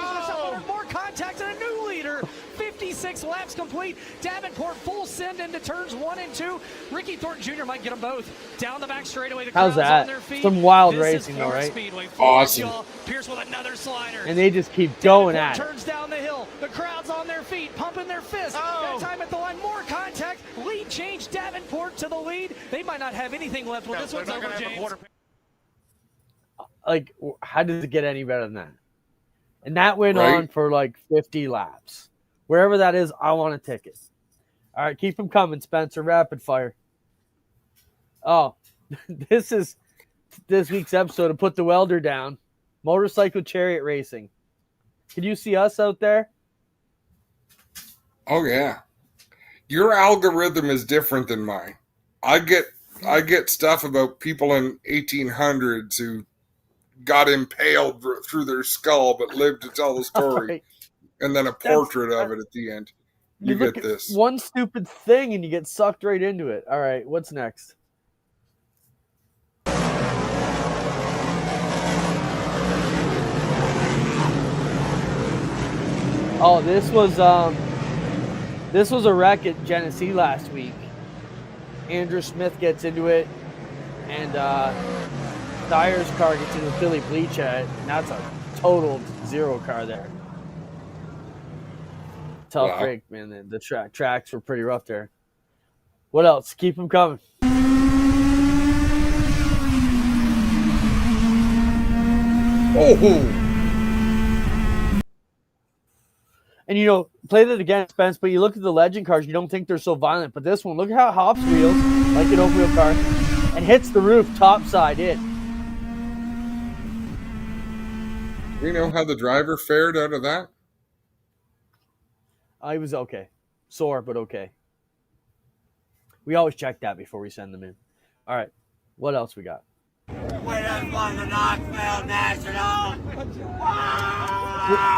More contact and a new leader. 56 laps complete. Davenport full send into turns 1 and 2. Ricky Thornton Jr. might get them both. Down the back straightaway. How's that? Some wild racing though, right? Awesome. Pierce with another slider. And they just keep going at it. Turns down the hill. The crowd's on their feet, pumping their fists. That time at the line, more contact. Lead change. Davenport to the lead. They might not have anything left. Well, this one's over, James. Like, how does it get any better than that? And that went on for like 50 laps. Wherever that is, I want a ticket. All right, keep them coming, Spencer. Rapid fire. Oh, this is this week's episode of Put the Welder Down. Motorcycle chariot racing. Can you see us out there? Oh, yeah. Your algorithm is different than mine. I get I get stuff about people in 1800s who got impaled through their skull but lived to tell the story, Right. and then a portrait of it at the end. You look get at this. one stupid thing and you get sucked right into it. All right, what's next? Oh, this was a wreck at Genesee last week. Andrew Smith gets into it, and Dyer's car gets into Philly Bleach, and that's a total zero car there. Tough Wow. break, man. The tracks were pretty rough there. What else? Keep them coming. Oh, And, you know, play that again, Spence, but you look at the legend cars, you don't think they're so violent. But this one, look at how hops wheels, like an open wheel car, and hits the roof topside in. we know how the driver fared out of that. He was okay. Sore, but okay. We always check that before we send them in. All right. What else we got?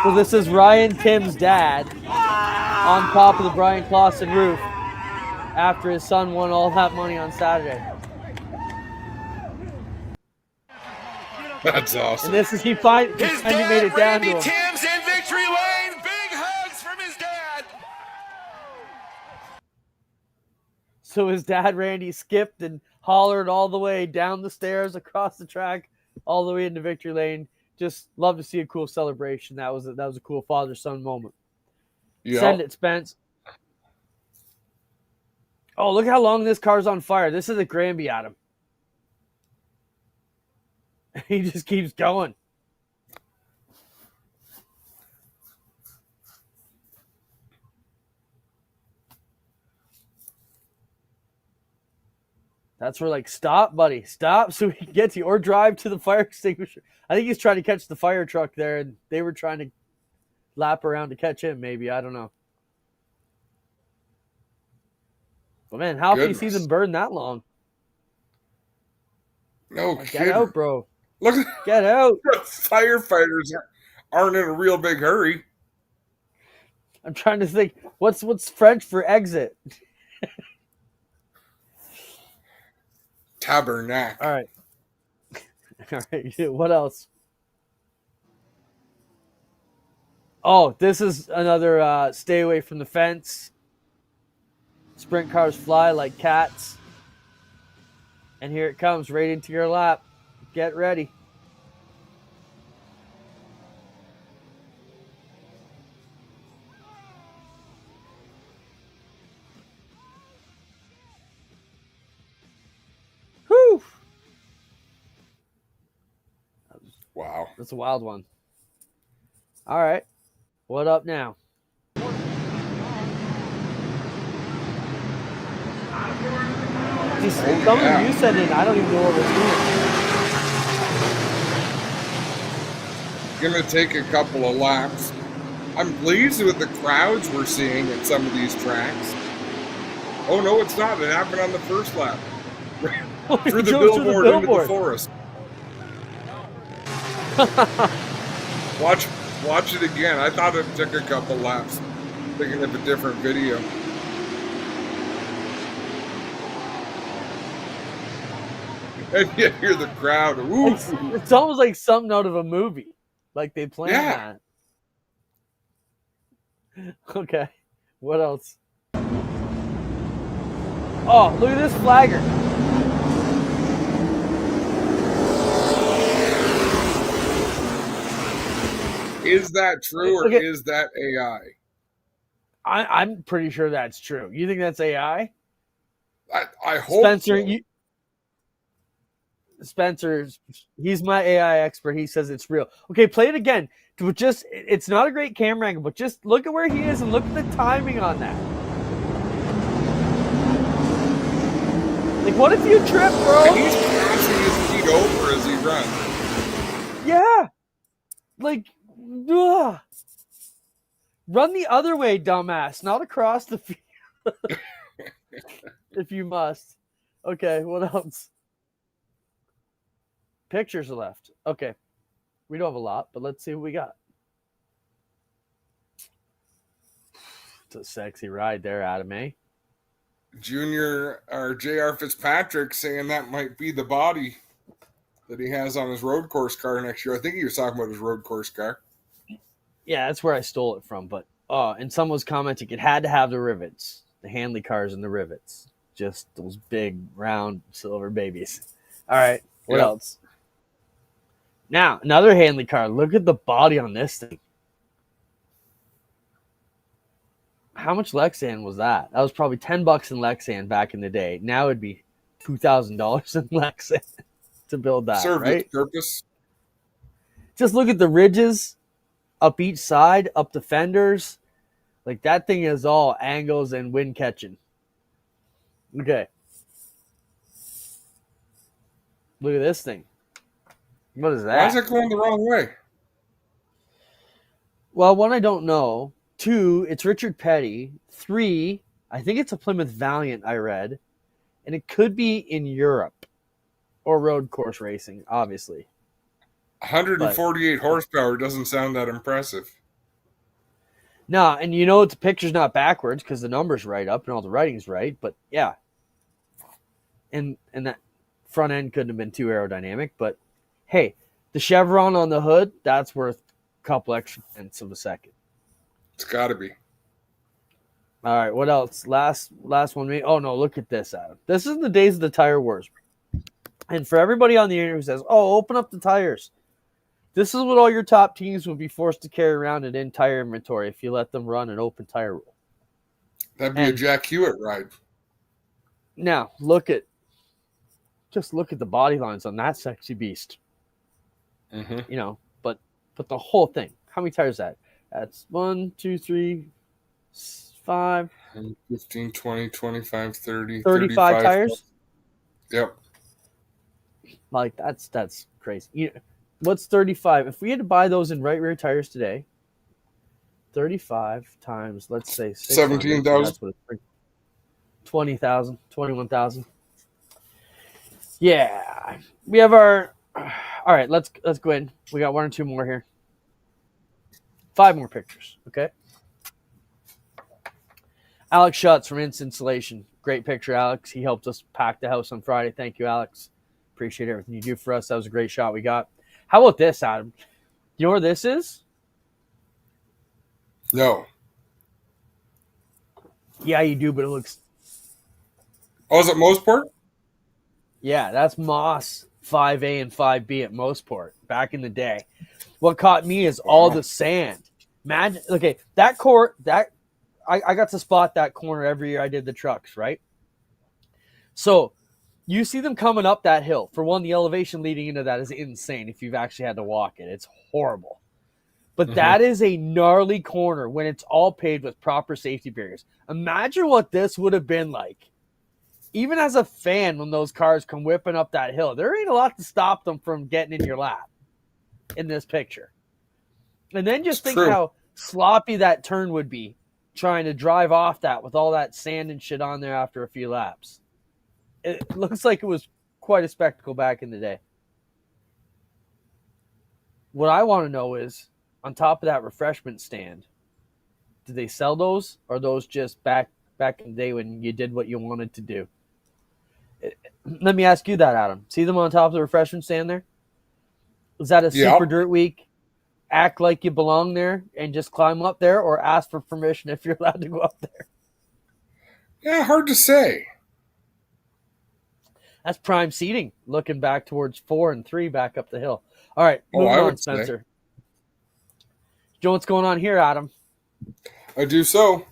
Well, this is Ryan Tim's dad on top of the Brian Clausen roof after his son won all that money on Saturday. That's awesome. And this is he finally made it down to him. Tim's in victory lane. Big hugs from his dad. So his dad, Randy, skipped and hollered all the way down the stairs, across the track, all the way into victory lane. Just love to see a cool celebration. That was a cool father-son moment. Yeah. Send it, Spence. Oh, look how long this car's on fire. This is a Granby, Adam. He just keeps going. That's where, like, stop, buddy. Stop so we can get to you. Or drive to the fire extinguisher. I think he's trying to catch the fire truck there, and they were trying to lap around to catch him, maybe. I don't know. But, man, how can you see them burn that long? No Get kidding. out, bro. Look at Get out. the firefighters aren't in a real big hurry. I'm trying to think. What's French for exit? Tabernacle. All right. All right. What else? Oh, this is another stay away from the fence. Sprint cars fly like cats. And here it comes right into your lap. Get ready. Whew. Wow. That's a wild one. All right. What up now? Some of you sent in. I don't even know what we're doing. Gonna take a couple of laps. I'm pleased with the crowds we're seeing at some of these tracks. Oh no, it's not. It happened on the first lap. Through the billboard into the forest. Watch it again. I thought it took a couple laps. Thinking of a different video. And you hear the crowd. Oof. It's almost like something out of a movie. Like they planned that. Okay. What else? Oh, look at this flagger. Is that true or is that AI? I'm pretty sure that's true. You think that's AI? I hope Spencer, so. Spencer, he's my AI expert. He says it's real. Okay, play it again. It's not a great camera angle, but just look at where he is and look at the timing on that. Like, what if you trip, bro? And he's crossing his feet over as he runs. Yeah. Like, ugh. Run the other way, dumbass, not across the field. If you must. Okay, what else? Pictures are left. Okay. We don't have a lot, but let's see what we got. It's a sexy ride there, Adam, eh? Junior or J.R. Fitzpatrick saying that might be the body that he has on his road course car next year. I think he was talking about his road course car. Yeah, that's where I stole it from. But and someone was commenting it had to have the rivets, the Handley cars and the rivets, just those big round silver babies. All right, what else? Now another Handley car. Look at the body on this thing. How much Lexan was that? That was probably $10 in Lexan back in the day. Now it'd be $2,000 in Lexan to build that. Served right? its purpose. Just look at the ridges up each side, up the fenders. Like that thing is all angles and wind catching. Okay. Look at this thing. What is that? Why is it going the wrong way? Well, one, I don't know. 2, it's Richard Petty. 3, I think it's a Plymouth Valiant I read. And it could be in Europe or road course racing, obviously. 148 horsepower doesn't sound that impressive. No, and you know the picture's not backwards because the number's right up and all the writing's right, but yeah. And that front end couldn't have been too aerodynamic, but hey, the chevron on the hood, that's worth a couple extra tenths of a second. It's got to be. All right, what else? Last one. Oh, no, look at this, Adam. This is the days of the tire wars. And for everybody on the internet who says, oh, open up the tires. This is what all your top teams will be forced to carry around an entire inventory if you let them run an open tire rule. That'd be a Jack Hewitt ride. Now, just look at the body lines on that sexy beast. Mm-hmm. You know, but the whole thing. How many tires is that? That's 1, 2, 3, 5. 15, 20, 25, 30, 35 tires? Yep. Like, that's crazy. What's 35? If we had to buy those in right rear tires today, 35 times, let's say 17,000. 20,000, 21,000. Yeah. We have our... All right, let's go in. We got 1 or 2 more here. 5 more pictures, okay? Alex Schutz from Inst Insulation. Great picture, Alex. He helped us pack the house on Friday. Thank you, Alex. Appreciate everything you do for us. That was a great shot we got. How about this, Adam? You know where this is? No. Yeah, you do, but it looks... Oh, is it Moseport? Yeah, that's Moss 5A and 5B at Moseport back in the day. What caught me is all the sand. Imagine, okay, that I got to spot that corner every year I did the trucks, right? So you see them coming up that hill. For one, the elevation leading into that is insane if you've actually had to walk it. It's horrible. But that is a gnarly corner when it's all paved with proper safety barriers. Imagine what this would have been like. Even as a fan, when those cars come whipping up that hill, there ain't a lot to stop them from getting in your lap in this picture. And then just think how sloppy that turn would be trying to drive off that with all that sand and shit on there after a few laps. It looks like it was quite a spectacle back in the day. What I want to know is, on top of that refreshment stand, did they sell those? Or are those just back in the day when you did what you wanted to do? Let me ask you that, Adam. See them on top of the refreshment stand there? Is that a super dirt week? Act like you belong there and just climb up there, or ask for permission if you're allowed to go up there? Yeah, hard to say. That's prime seating, looking back towards 4 and 3 back up the hill. All right, moving on, Spencer. You know what's going on here, Adam? I do so.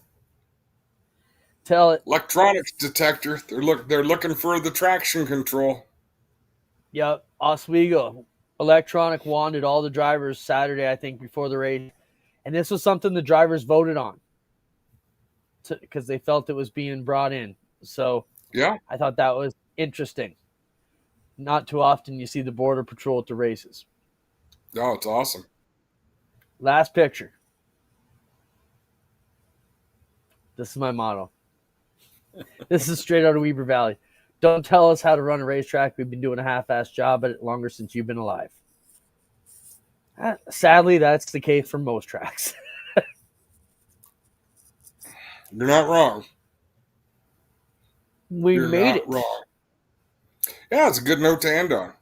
Tell it. Electronics detector. They're looking for the traction control. Yep, Oswego. Electronic wanted all the drivers Saturday, I think, before the race. And this was something the drivers voted on because they felt it was being brought in. So yeah, I thought that was interesting. Not too often you see the Border Patrol at the races. No, it's awesome. Last picture. This is my motto. This is straight out of Weber Valley. Don't tell us how to run a racetrack. We've been doing a half-assed job at it longer since you've been alive. Sadly, that's the case for most tracks. You're not wrong. You're made it. Wrong. Yeah, it's a good note to end on.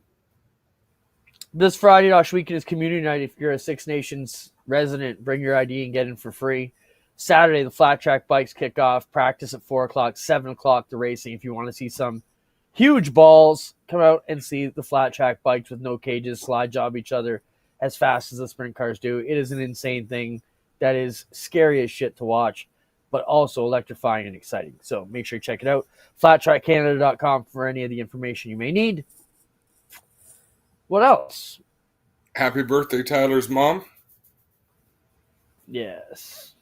This Friday, Oshweekon is community night. If you're a Six Nations resident, bring your ID and get in for free. Saturday, the flat track bikes kick off. Practice at 4 o'clock, 7 o'clock, the racing. If you want to see some huge balls, come out and see the flat track bikes with no cages slide job each other as fast as the sprint cars do. It is an insane thing that is scary as shit to watch, but also electrifying and exciting. So make sure you check it out. FlatTrackCanada.com for any of the information you may need. What else? Happy birthday, Tyler's mom. Yes.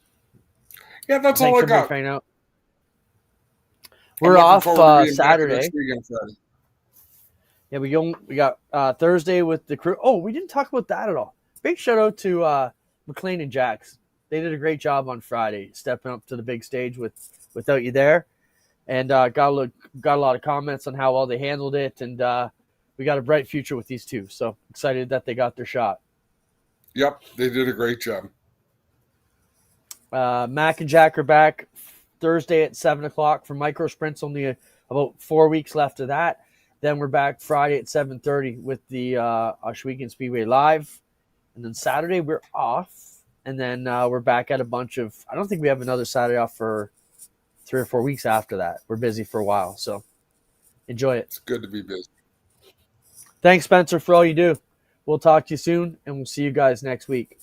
Yeah, that's Thanks all I for got. finding out. I'm We're looking off forward to being back Saturday. next week on Friday. Yeah, we got Thursday with the crew. Oh, we didn't talk about that at all. Big shout out to McLean and Jax. They did a great job on Friday, stepping up to the big stage without you there, and got a lot of comments on how well they handled it, and we got a bright future with these two. So excited that they got their shot. Yep, they did a great job. Mac and Jack are back Thursday at 7 o'clock for micro sprints. Only about 4 weeks left of that. Then we're back Friday at 7:30 with the Oshweekon Speedway Live. And then Saturday we're off. And then we're back at a bunch of – I don't think we have another Saturday off for 3 or 4 weeks after that. We're busy for a while. So enjoy it. It's good to be busy. Thanks, Spencer, for all you do. We'll talk to you soon, and we'll see you guys next week.